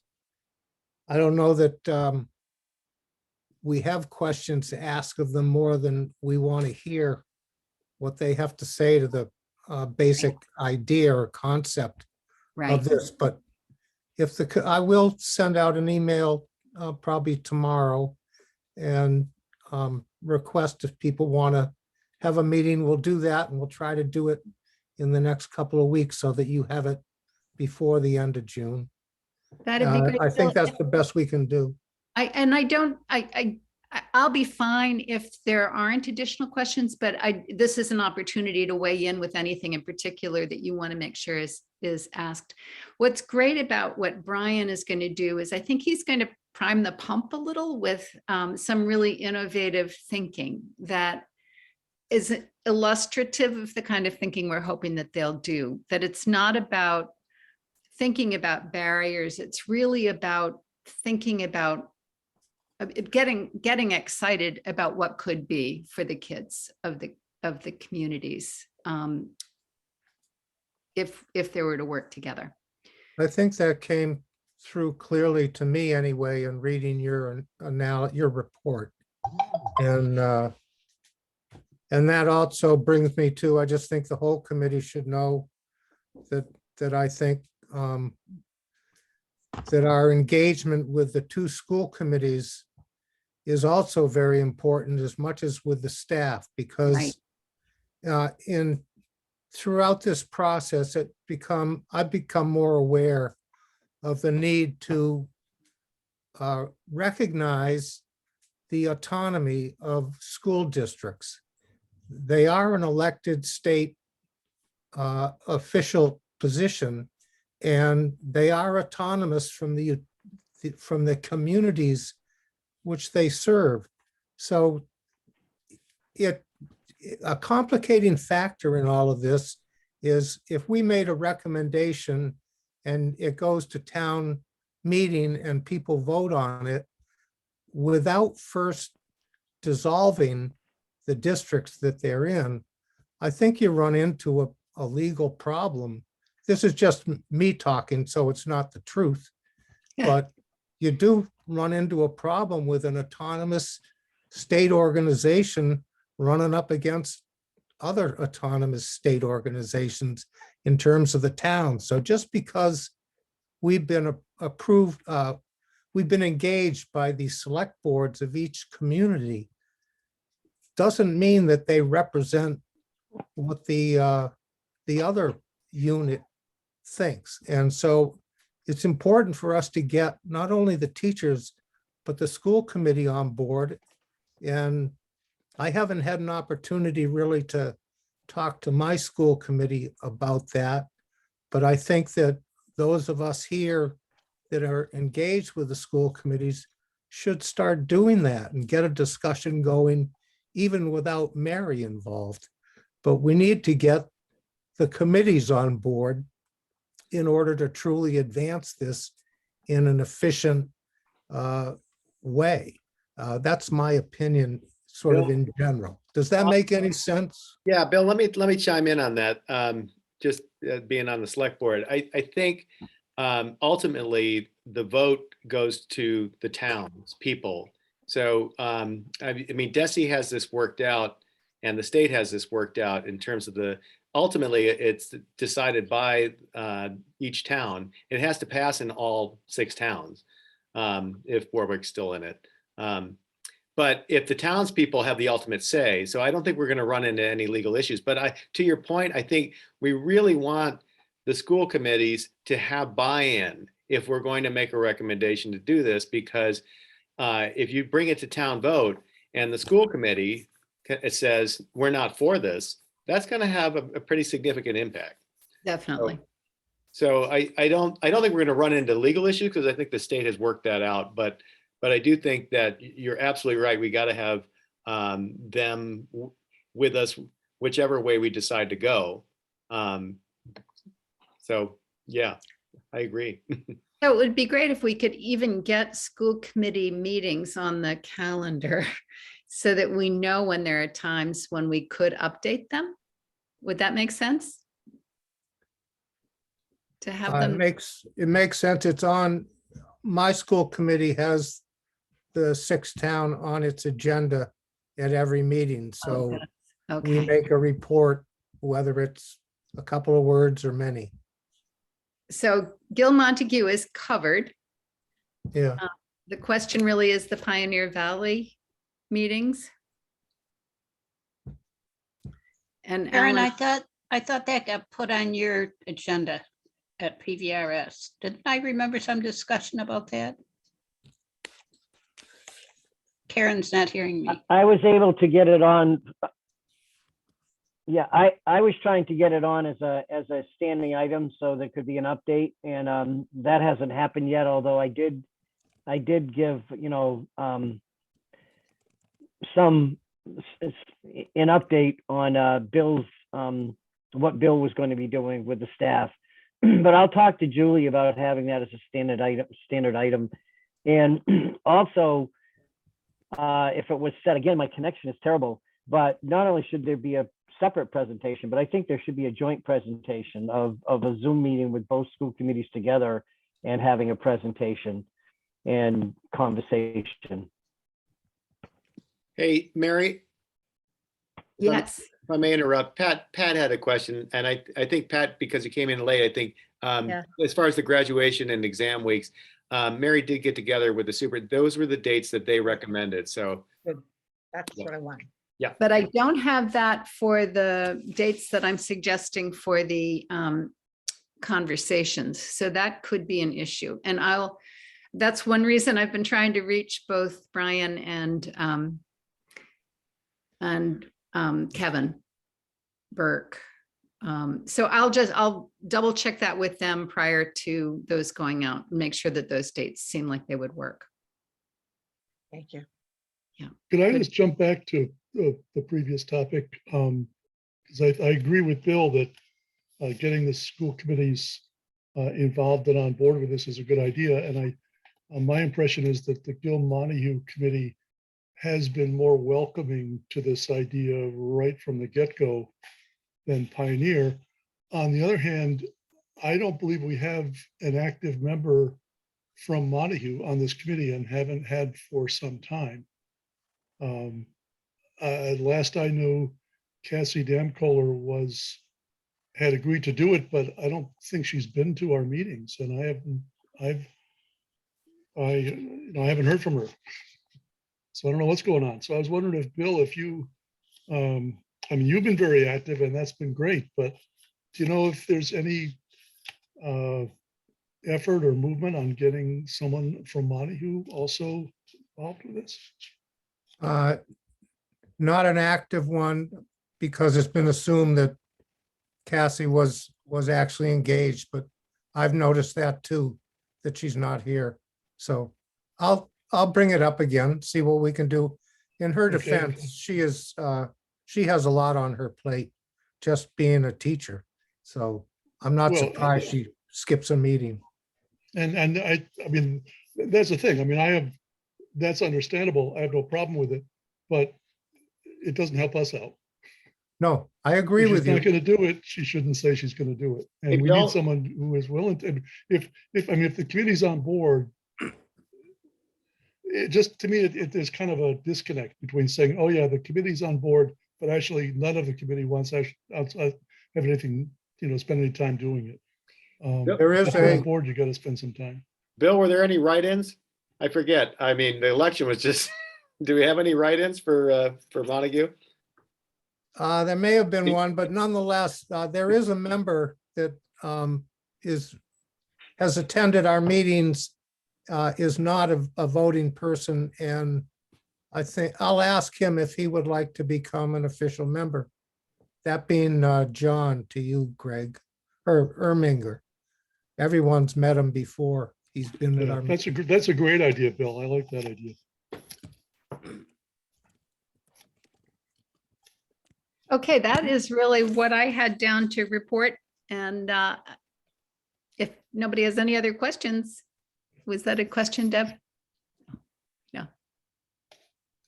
I don't know that we have questions to ask of them more than we want to hear what they have to say to the basic idea or concept of this. But if I will send out an email probably tomorrow and request if people want to have a meeting, we'll do that, and we'll try to do it in the next couple of weeks so that you have it before the end of June. That'd be great. I think that's the best we can do. I'll be fine if there aren't additional questions, but this is an opportunity to weigh in with anything in particular that you want to make sure is asked. What's great about what Brian is going to do is I think he's going to prime the pump a little with some really innovative thinking that is illustrative of the kind of thinking we're hoping that they'll do, that it's not about thinking about barriers. It's really about thinking about getting excited about what could be for the kids of the communities, if they were to work together. I think that came through clearly to me anyway, in reading your report. And that also brings me to, I just think the whole committee should know that I think that our engagement with the two school committees is also very important, as much as with the staff, because throughout this process, I've become more aware of the need to recognize the autonomy of school districts. They are an elected state official position, and they are autonomous from the communities which they serve. So a complicating factor in all of this is if we made a recommendation and it goes to town meeting and people vote on it without first dissolving the districts that they're in, I think you run into a legal problem. This is just me talking, so it's not the truth, but you do run into a problem with an autonomous state organization running up against other autonomous state organizations in terms of the town. So just because we've been approved, we've been engaged by the select boards of each community, doesn't mean that they represent what the other unit thinks. And so it's important for us to get not only the teachers, but the school committee on board. And I haven't had an opportunity really to talk to my school committee about that, but I think that those of us here that are engaged with the school committees should start doing that and get a discussion going, even without Mary involved. But we need to get the committees on board in order to truly advance this in an efficient way. That's my opinion, sort of in general. Does that make any sense? Yeah, Bill, let me chime in on that. Just being on the select board, I think ultimately the vote goes to the townspeople. So I mean, DESE has this worked out, and the state has this worked out in terms of ultimately it's decided by each town. It has to pass in all 6 towns if Warwick's still in it. But if the townspeople have the ultimate say, so I don't think we're going to run into any legal issues. But to your point, I think we really want the school committees to have buy-in if we're going to make a recommendation to do this, because if you bring it to town vote and the school committee says we're not for this, that's going to have a pretty significant impact. Definitely. So I don't think we're going to run into legal issues, because I think the state has worked that out. But I do think that you're absolutely right. We got to have them with us, whichever way we decide to go. So yeah, I agree. So it would be great if we could even get school committee meetings on the calendar so that we know when there are times when we could update them. Would that make sense? To have them. It makes sense. It's on, my school committee has the 6th town on its agenda at every meeting. So we make a report, whether it's a couple of words or many. So Gil Montague is covered. Yeah. The question really is the Pioneer Valley meetings. And Karen, Alan, I thought that got put on your agenda at PVRS. Didn't I remember some discussion about that? Karen's not hearing me. I was able to get it on. Yeah, I was trying to get it on as a standing item, so there could be an update, and that hasn't happened yet. Although I did give some an update on Bill's what Bill was going to be doing with the staff. But I'll talk to Julie about having that as a standard item And also, if it was said, again, my connection is terrible, but not only should there be a separate presentation, but I think there should be a joint presentation of a Zoom meeting with both school committees together and having a presentation and conversation. Hey, Mary, Yes. if I may interrupt, Pat had a question, and I think Pat, because you came in late, I think Yeah. as far as the graduation and exam weeks, Mary did get together with the super. Those were the dates that they recommended. So That's Yeah. what I want. But I don't have that for the dates that I'm suggesting for the conversations. So that could be an issue. And that's one reason I've been trying to reach both Brian and Kevin Burke. So I'll double check that with them prior to those going out and make sure that those dates seem like they would work. Thank you. Could I just jump back to the previous topic? Because I agree with Bill that getting the school committees involved and on board with this is a good idea. And my impression is that the Gil Montague Committee has been more welcoming to this idea right from the get-go than Pioneer. On the other hand, I don't believe we have an active member from Montague on this committee and haven't had for some time. Last I knew, Cassie Damkohler had agreed to do it, but I don't think she's been to our meetings, and I haven't heard from her. So I don't know what's going on. So I was wondering if Bill, if you, I mean, you've been very active and that's been great, but do you know if there's any effort or movement on getting someone from Montague also involved with this? Not an active one, because it's been assumed that Cassie was actually engaged, but I've noticed that too, that she's not here. So I'll bring it up again, see what we can do. In her Okay. defense, she has a lot on her plate, just being a teacher. So I'm not Well, surprised she skips a meeting. And I mean, that's the thing. I mean, that's understandable. I have no problem with it, but it doesn't help us out. No, I agree If with she's you. not going to do it, she shouldn't say she's going to do it. Hey, And we Bill? need someone who is willing to, if the committee's on board, it just, to me, there's kind of a disconnect between saying, oh yeah, the committee's on board, but actually none of the committee wants outside have anything, spend any time doing it. There is if you're on a, board, you got to spend some time. Bill, were there any write-ins? I forget. I mean, the election was just. Do we have any write-ins for Montague? there may have been one, but nonetheless, there is a member that has attended our meetings, is not a voting person, and I think I'll ask him if he would like to become an official member. That being John, to you, Greg, or Erminger. Everyone's met him before. He's been at Yeah, our. that's a great idea, Bill. I like that idea. Okay, that is really what I had down to report. And if nobody has any other questions, was that a question, Deb? No.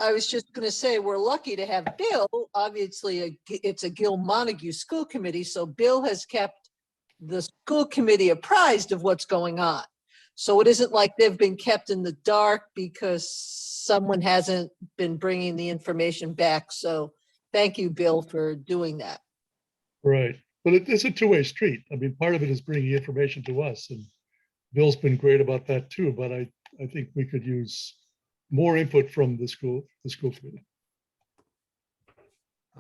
I was just going to say, we're lucky to have Bill. Obviously, it's a Gil Montague School Committee, so Bill has kept the school committee apprised of what's going on. So it isn't like they've been kept in the dark because someone hasn't been bringing the information back. So thank you, Bill, for doing that. Right. But it's a two-way street. I mean, part of it is bringing information to us, and Bill's been great about that too, but I think we could use more input from the school committee.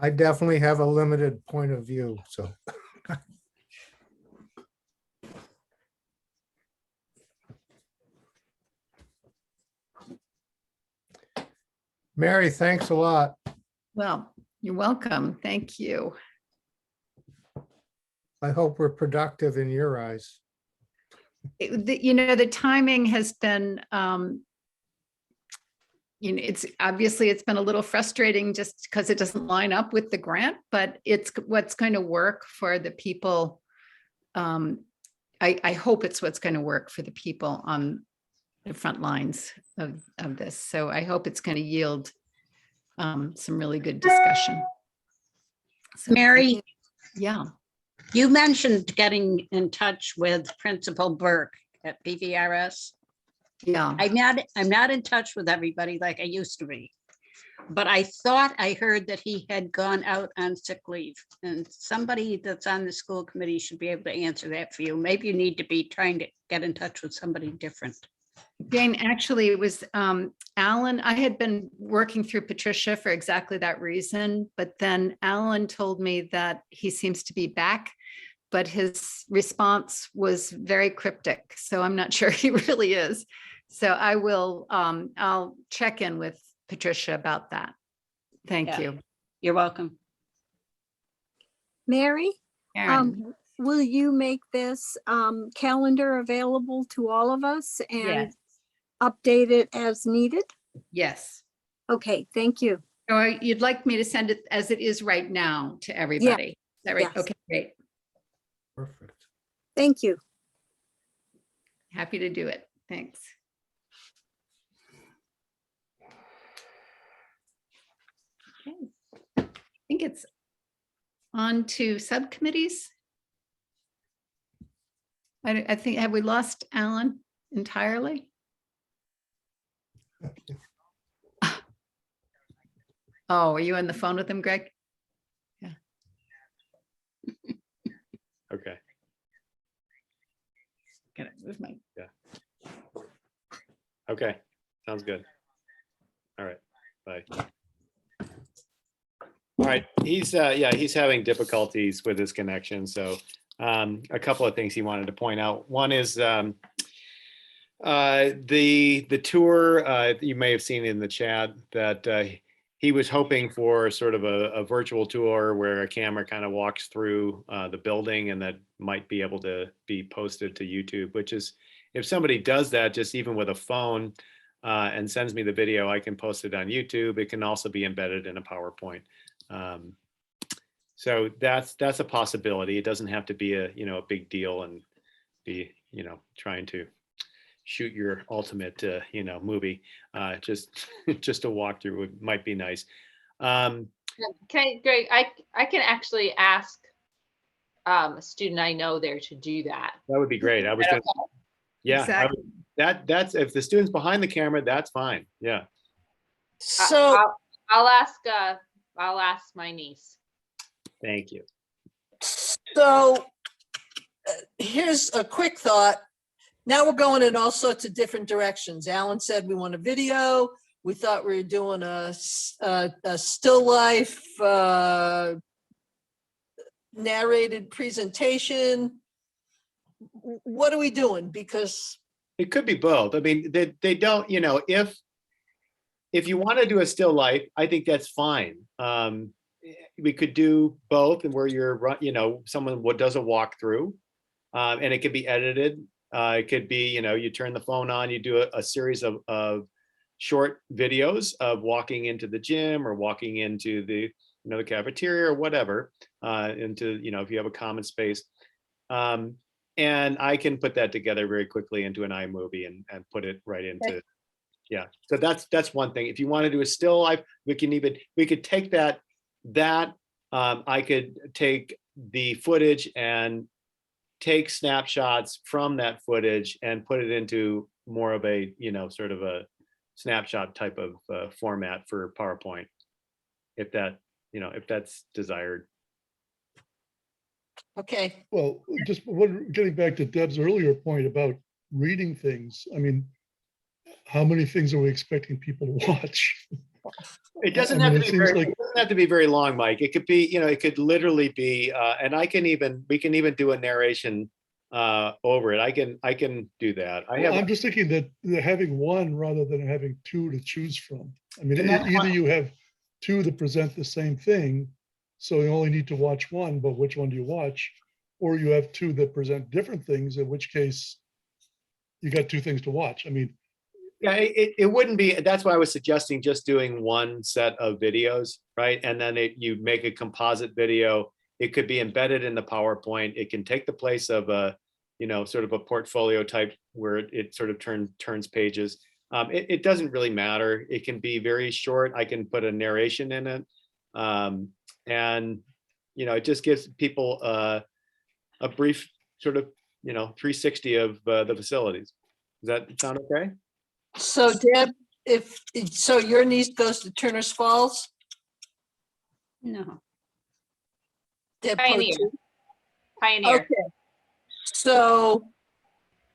I definitely have a limited point of view, so. Mary, thanks a lot. Well, you're welcome. Thank you. I hope we're productive in your eyes. The timing has been, it's obviously it's been a little frustrating just because it doesn't line up with the grant, but it's what's going to work for the people. I hope it's what's going to work for the people the front lines of this. So I hope it's going to yield some really good discussion. So, Mary, yeah. you mentioned getting in touch with Principal Burke at BVRS. Yeah. I'm not in touch with everybody like I used to be. But I thought I heard that he had gone out on sick leave, and somebody that's on the school committee should be able to answer that for you. Maybe you need to be trying to get in touch with somebody different. Jane, actually, it was Alan. I had been working through Patricia for exactly that reason, but then Alan told me that he seems to be back, but his response was very cryptic. So I'm not sure he really is. So I will, I'll check in with Patricia about that. Thank Yeah. you. You're welcome. Mary, Karen. will you make this calendar available to all of us and Yes. update it as needed? Yes. Okay, thank you. So you'd like me to send it as it is right now to everybody? Is that right? Yes. Okay, great. Perfect. Thank you. Happy to do it. Thanks. Okay. I think it's on to subcommittees. I think, have we lost Alan entirely? Oh, are you on the phone with him, Greg? Yeah. Okay. Gotta move my. Yeah. Okay. Sounds good. All right. Bye. All right. He's he's having difficulties with his connection. So a couple of things he wanted to point out. One is the tour, you may have seen in the chat that he was hoping for sort of a virtual tour where a camera kind of walks through the building, and that might be able to be posted to YouTube, which is, if somebody does that, just even with a phone and sends me the video, I can post it on YouTube. It can also be embedded in a PowerPoint. So that's a possibility. It doesn't have to be a big deal and be trying to shoot your ultimate movie. Just a walkthrough might be nice. Greg, I can actually ask a student I know there to do that. That would be great. I was gonna, yeah, Exactly. that's if the student's behind the camera, that's fine. Yeah. So I'll ask my niece. Thank you. Here's a quick thought. Now we're going in all sorts of different directions. Alan said we want a video. We thought we were doing a still life narrated presentation. What are we doing? Because it could be both. I mean, they don't, if you want to do a still life, I think that's fine. We could do both, and where you're, someone does a walkthrough, and it could be edited. It could be, you turn the phone on, you do a series of short videos of walking into the gym or walking into the cafeteria or whatever, into, if you have a common space. And I can put that together very quickly into an iMovie and put it right into, yeah. So that's one thing. If you want to do a still life, we could take that, I could take the footage and take snapshots from that footage and put it into more of a, sort of a snapshot type of format for PowerPoint, if that's desired. okay. Well, just getting back to Deb's earlier point about reading things. I mean, how many things are we expecting people to watch? It doesn't I have mean, to it be seems very, like- it doesn't have to be very long, Mike. It could be, it could literally be, and we can even do a narration over it. I can do that. I'm just thinking that having one rather than having two to choose from. I mean, And that's either you have two that present the same thing, so you only need to watch one, but which one do you watch? Or you have two that present different things, in which case you got two things to watch. I mean, yeah, it wouldn't be, that's why I was suggesting just doing one set of videos, right? And then you make a composite video. It could be embedded in the PowerPoint. It can take the place of a, sort of a portfolio type where it sort of turns pages. It doesn't really matter. It can be very short. I can put a narration in it. And, it just gives people a brief sort of, 360 of the facilities. Does that sound okay? So Deb, so your niece goes to Turner's Falls? No. Deb Pioneer. Poteet? Pioneer. Okay. So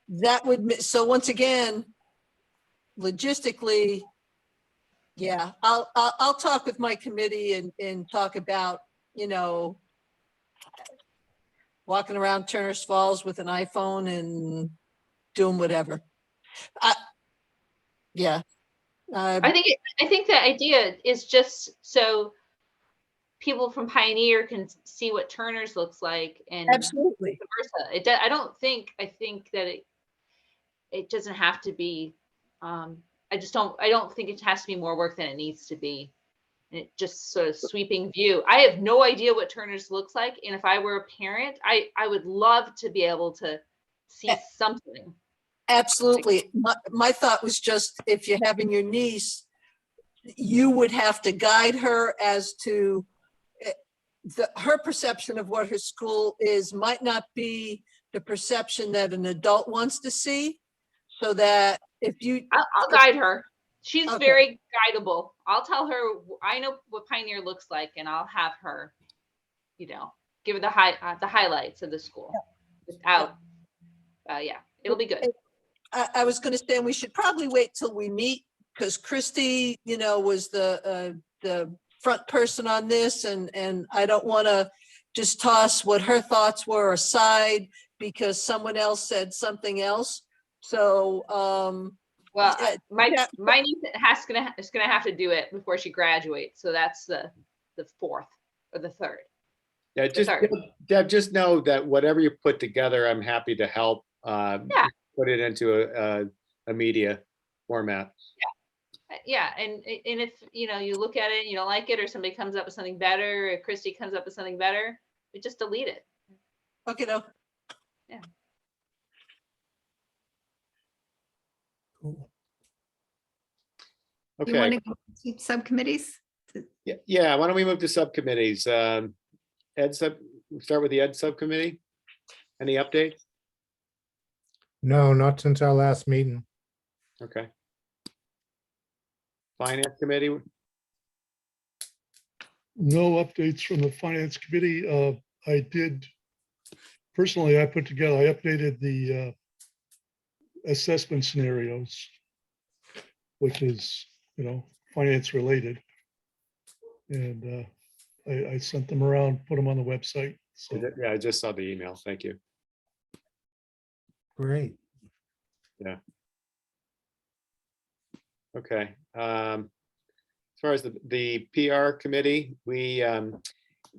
that would, so once again, logistically, yeah, I'll talk with my committee and talk about, walking around Turner's Falls with an iPhone and doing whatever. Yeah. I think the idea is just so people from Pioneer can see what Turner's looks like, and Absolutely. vice versa. I think that it doesn't have to be, I don't think it has to be more work than it needs to be. And it just sort of sweeping view. I have no idea what Turner's looks like. And if I were a parent, I would love to be able to see something. Absolutely. My thought was just, if you're having your niece, you would have to guide her as to her perception of what her school is might not be the perception that an adult wants to see. So that if you, I'll guide her. She's Okay. very guidable. I'll tell her I know what Pioneer looks like, and I'll have her, give her the highlights of the school. Without, it'll be good. I was going to say, we should probably wait till we meet, because Christy, was the front person on this, and I don't want to just toss what her thoughts were aside because someone else said something else. So, well, yeah, my niece is gonna have to do it before she graduates. So that's the 4th or the 3rd. Yeah, just Deb, just know that whatever you put together, I'm happy to help put it into a media format. Yeah, and if you look at it and you don't like it, or somebody comes up with something better, or Christy comes up with something better, we just delete it. Okay, no. Yeah. Cool. You want Okay. to go to subcommittees? Yeah. Why don't we move to subcommittees? Start with the Ed subcommittee. Any update? No, not since our last meeting. Okay. Finance committee. No updates from the finance committee. I did, personally, I updated the assessment scenarios, which is, finance related. And I sent them around, put them on the website. So Yeah, I just saw the email. Thank you. Great. Yeah. Okay. As far as the PR committee,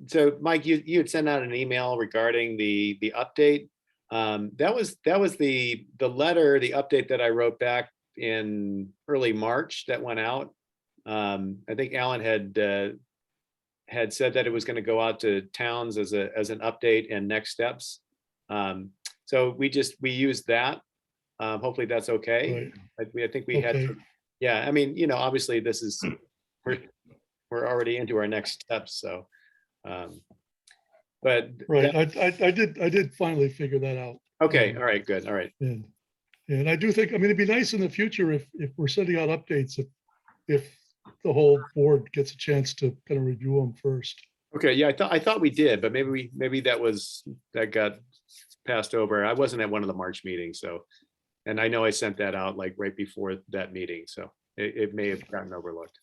so Mike, you had sent out an email regarding the update. That was the letter, the update that I wrote back in early March that went out. I think Alan had said that it was going to go out to towns as an update and next steps. So we used that. Hopefully that's okay. right. I think we had, yeah. I mean, obviously this is we're already into our next steps. So, but right, I did finally figure that out. Okay, all right, good, all right. And I do think, it'd be nice in the future if we're sending out updates, if the whole board gets a chance to kind of review them first. Okay, yeah, I thought we did, but maybe that got passed over. I wasn't at one of the March meetings, so, and I know I sent that out like right before that meeting, so it may have gotten overlooked.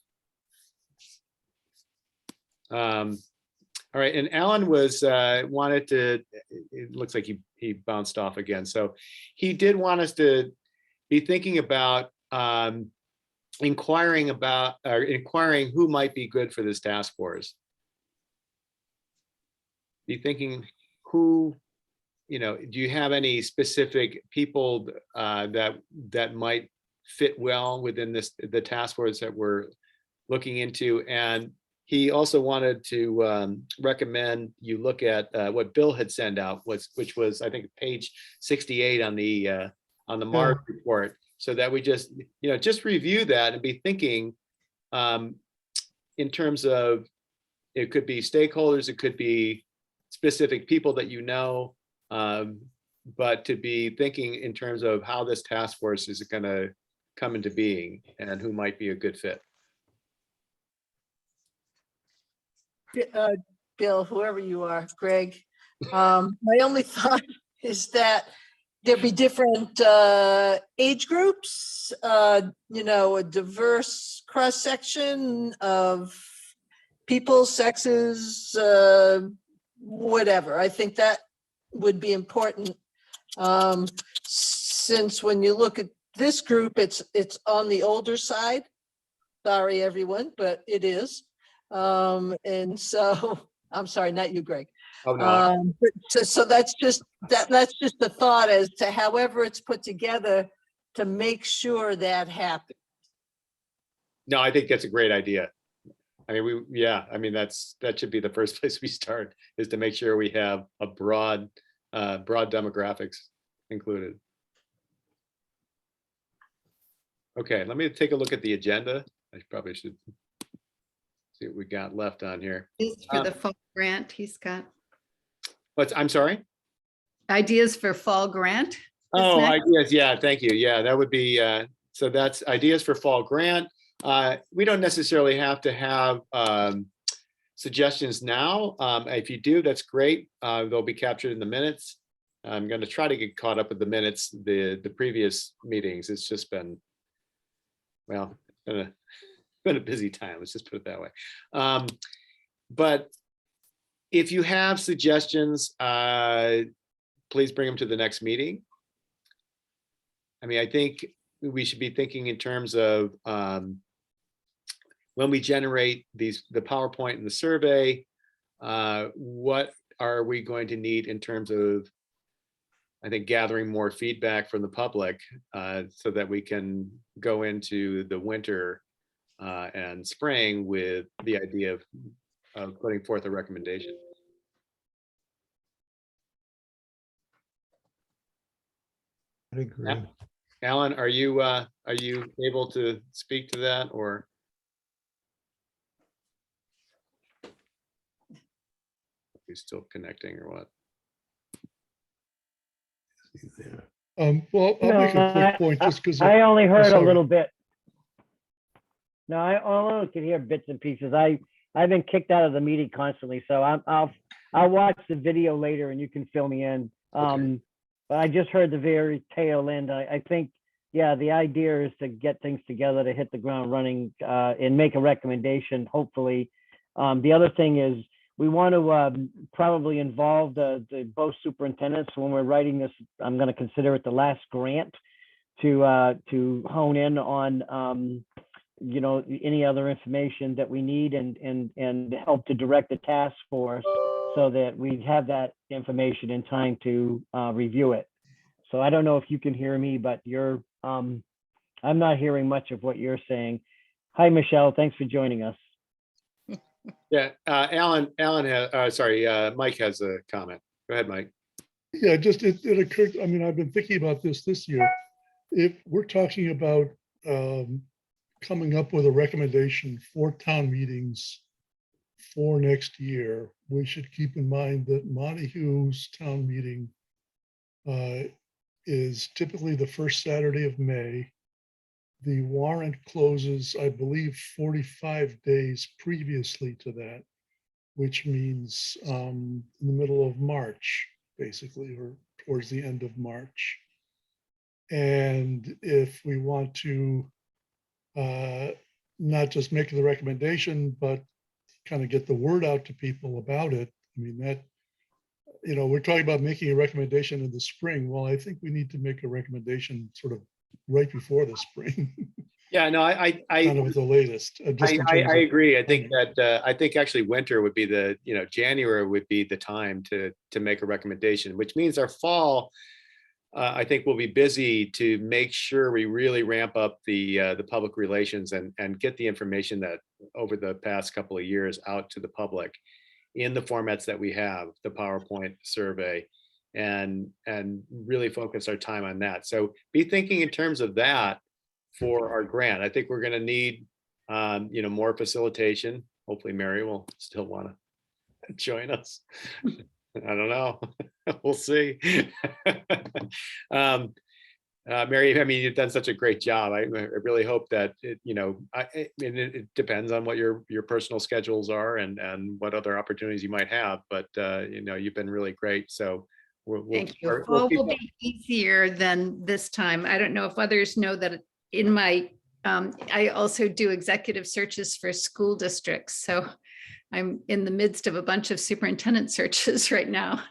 All right, and Alan wanted to, it looks like he bounced off again. So he did want us to be thinking about inquiring who might be good for this task force. Be thinking who, do you have any specific people that might fit well within the task force that we're looking into? And he also wanted to recommend you look at what Bill had sent out, which was, I think, page 68 on on the Mars report, so that we just, just review that and be thinking in terms of, it could be stakeholders, it could be specific people that but to be thinking in terms of how this task force is going to come into being and who might be a good fit. Bill, whoever you are, Greg, my only thought is that there'd be different age groups, a diverse cross-section of people, sexes, whatever. I think that would be important. Since when you look at this group, it's on the older side. Sorry, everyone, but it is. And so, I'm sorry, not you, Greg. Oh, no. So that's just the thought as to however it's put together to make sure that happens. No, I think that's a great idea. I mean, that should be the first place we start, is to make sure we have a broad demographics included. Okay, let me take a look at the agenda. I probably should see what we got left on here. For the fall grant, he's got I'm sorry? ideas for fall grant. Oh, ideas. Yeah, thank you. Yeah, that would be, so that's ideas for fall grant. We don't necessarily have to have suggestions now. If you do, that's great. They'll be captured in the minutes. I'm going to try to get caught up with the minutes, the previous meetings. It's just been, well, been a busy time. Let's just put it that way. But if you have suggestions, please bring them to the next meeting. I mean, I think we should be thinking in terms of when we generate the PowerPoint and the survey, what are we going to need in terms of, I think, gathering more feedback from the public so that we can go into the winter and spring with the idea of putting forth a recommendation. I agree. Alan, are you able to speak to that, or? He's still connecting or what? Well, I'll make a quick point just because I only heard a little bit. No, I only could hear bits and pieces. I've been kicked out of the meeting constantly, so I'll watch the video later and you can fill me in. Okay. But I just heard the very tail end. I think, yeah, the idea is to get things together to hit the ground running and make a recommendation, hopefully. The other thing is we want to probably involve the both superintendents when we're writing this. I'm going to consider it the last grant to hone in on any other information that we need and help to direct the task force so that we have that information in time to review it. So I don't know if you can hear me, but I'm not hearing much of what you're saying. Hi, Michelle. Thanks for joining us. Yeah, Mike has a comment. Go ahead, Mike. Yeah, just it occurred, I mean, I've been thinking about this year. If we're talking about coming up with a recommendation for town meetings for next year, we should keep in mind that Montague's town meeting is typically the first Saturday of May. The warrant closes, I believe, 45 days previously to that, which means in the middle of March, basically, or towards the end of March. And if we want to not just make the recommendation, but kind of get the word out to people about it, I mean, that, we're talking about making a recommendation in the spring. Well, I think we need to make a recommendation sort of right before the spring. Yeah, no, I kind of at the latest. I agree. I think that I think actually winter would be January would be the time to make a recommendation, which means our fall, I think we'll be busy to make sure we really ramp up the public relations and get the information that over the past couple of years out to the public in the formats that we have, the PowerPoint survey, and really focus our time on that. So be thinking in terms of that for our grant. I think we're going to need, more facilitation. Hopefully Mary will still want to join us. I don't know. We'll see. Mary, I mean, you've done such a great job. I really hope that it depends on what your personal schedules are and what other opportunities you might have. But you've been really great. So Thank you. we'll Fall keep will be easier than this time. I don't know if others know that in my, I also do executive searches for school districts. So I'm in the midst of a bunch of superintendent searches right now.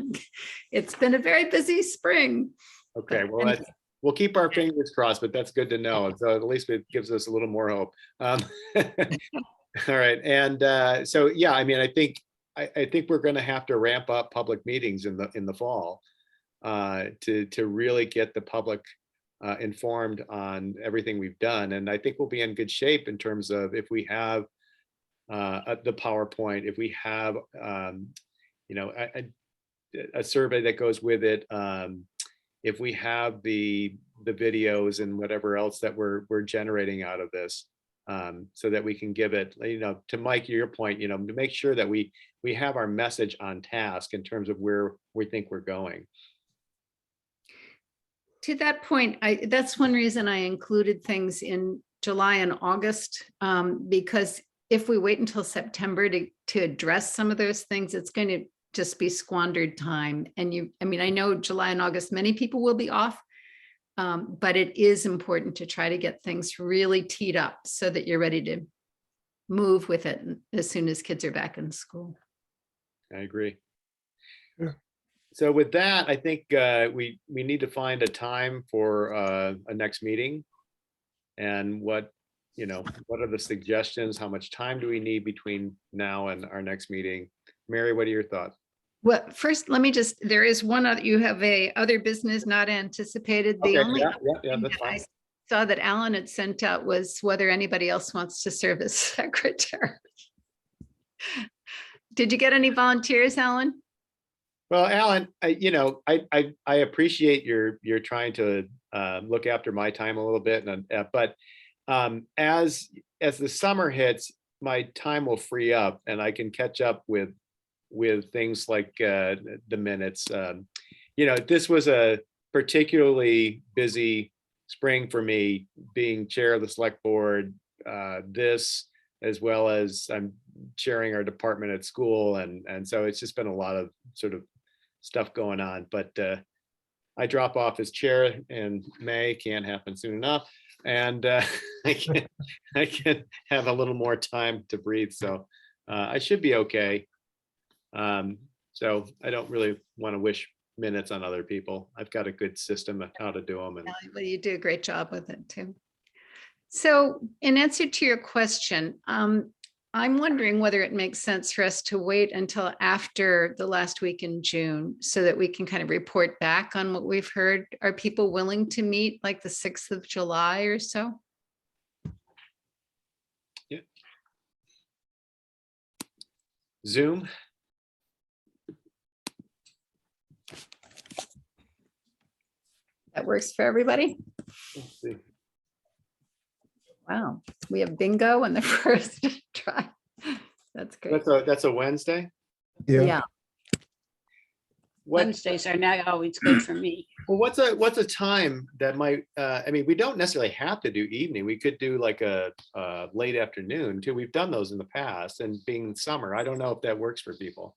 It's been a very busy spring. Okay, well, we'll keep our fingers crossed, but that's good to know. So at least it gives us a little more hope. All right, and so yeah, I mean, I think we're going to have to ramp up public meetings in the fall to really get the public informed on everything we've done, and I think we'll be in good shape in terms of if we have the PowerPoint, if we have a survey that goes with it. If we have the videos and whatever else that we're generating out of this, so that we can give it, to Mike, your point, to make sure that we have our message on task in terms of where we think we're going. To that point, that's one reason I included things in July and August, because if we wait until September to address some of those things, it's going to just be squandered time. And I know July and August, many people will be off, but it is important to try to get things really teed up so that you're ready to move with it as soon as kids are back in school. I agree. Yeah. So with that, I think we need to find a time for a next meeting, and what are the suggestions? How much time do we need between now and our next meeting? Mary, what are your thoughts? Well, first, let me there is one other, you have a other business not anticipated. The only yeah, thing that's that fine. I saw that Alan had sent out was whether anybody else wants to serve as secretary. Did you get any volunteers, Alan? Well, Alan, I appreciate you're trying to look after my time a little bit, but as the summer hits, my time will free up and I can catch up with things like the minutes. This was a particularly busy spring for me, being chair of the select board, this, as well as I'm chairing our department at school. And so it's just been a lot of sort of stuff going on, but I drop off as chair in May, can't happen soon enough. And I can have a little more time to breathe. So I should be okay. So I don't really want to wish minutes on other people. I've got a good system of how to do them. Well, you do a great job with it too. So in answer to your question, I'm wondering whether it makes sense for us to wait until after the last week in June so that we can kind of report back on what we've heard. Are people willing to meet like the 6th of July or so? Yeah. Zoom. That works for everybody? Let's see. Wow, we have bingo on the first try. That's great. That's a Wednesday? Yeah. Wednesdays are not always good for me. Well, what's a time that might, we don't necessarily have to do evening. We could do like a late afternoon too. We've done those in the past, and being summer, I don't know if that works for people.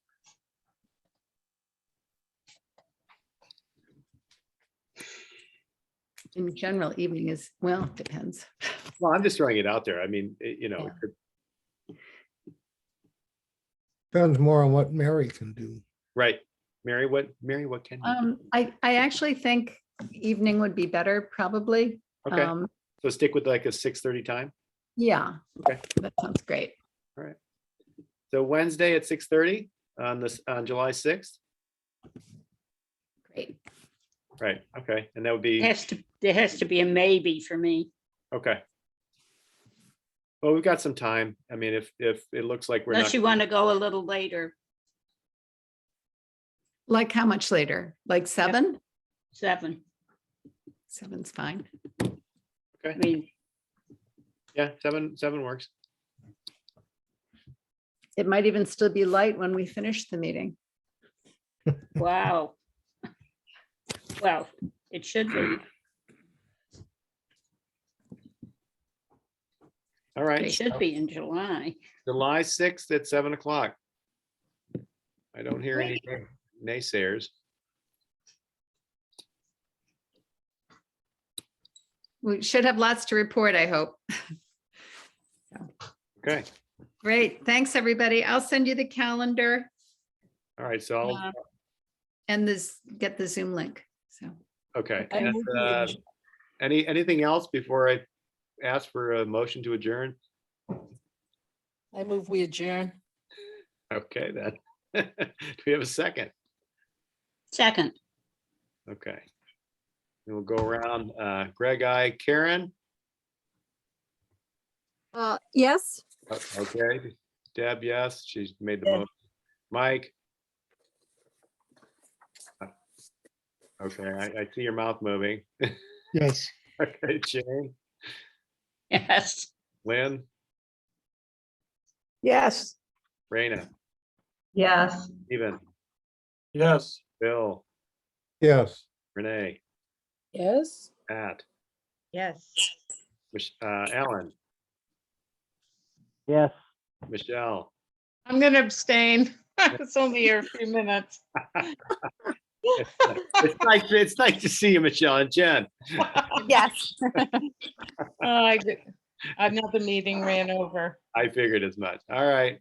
In general, evening is, well, it depends. Well, I'm just throwing it out there. I mean, it could. Depends more on what Mary can do. Right. Mary, what can you do? I actually think evening would be better, probably. Okay. So stick with like a 6:30 time? Yeah. Okay. That sounds great. All right. So Wednesday at 6:30 on July 6th? Great. Right. Okay. And that would be. There has to be a maybe for me. Okay. Well, we've got some time. I mean, if it looks like we're Unless not. you want to go a little later. Like how much later? Like 7? 7. 7's fine. I Okay, mean, yeah, 7 works. It might even still be light when we finish the meeting. wow. Well, it should be. All It right, should be in July. July 6th at 7 o'clock. I don't hear any naysayers. We should have lots to report, I hope. Okay, Great. Thanks, everybody. I'll send you the calendar all right, so I'll, and get the Zoom link. So, okay. I And, move we anything else before I ask for a motion to adjourn? I move we adjourn. Okay, then. Do we have a second? Second, Okay. And we'll go around, Greg, Karen, Yes, okay, Deb, yes, she's made the motion. Mike? Okay, I see your mouth moving. Yes. Okay, Jane, yes. Lynn, Yes. Raina, Yes. Stephen, Yes. Bill, Yes. Renee, Yes. Pat, Yes. Alan, Yes. Michelle. I'm gonna abstain. It's only here a few minutes. It's nice to see you, Michelle, and Jen. Yes. Another meeting ran over. I figured as much. All right.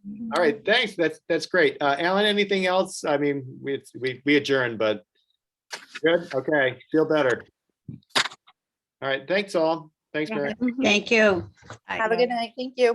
Thanks. That's great. Alan, anything else? I mean, we adjourned, but good. Okay. Feel better. All right. Thanks all. Thanks, Mary. Thank you. Have a good night. Thank you.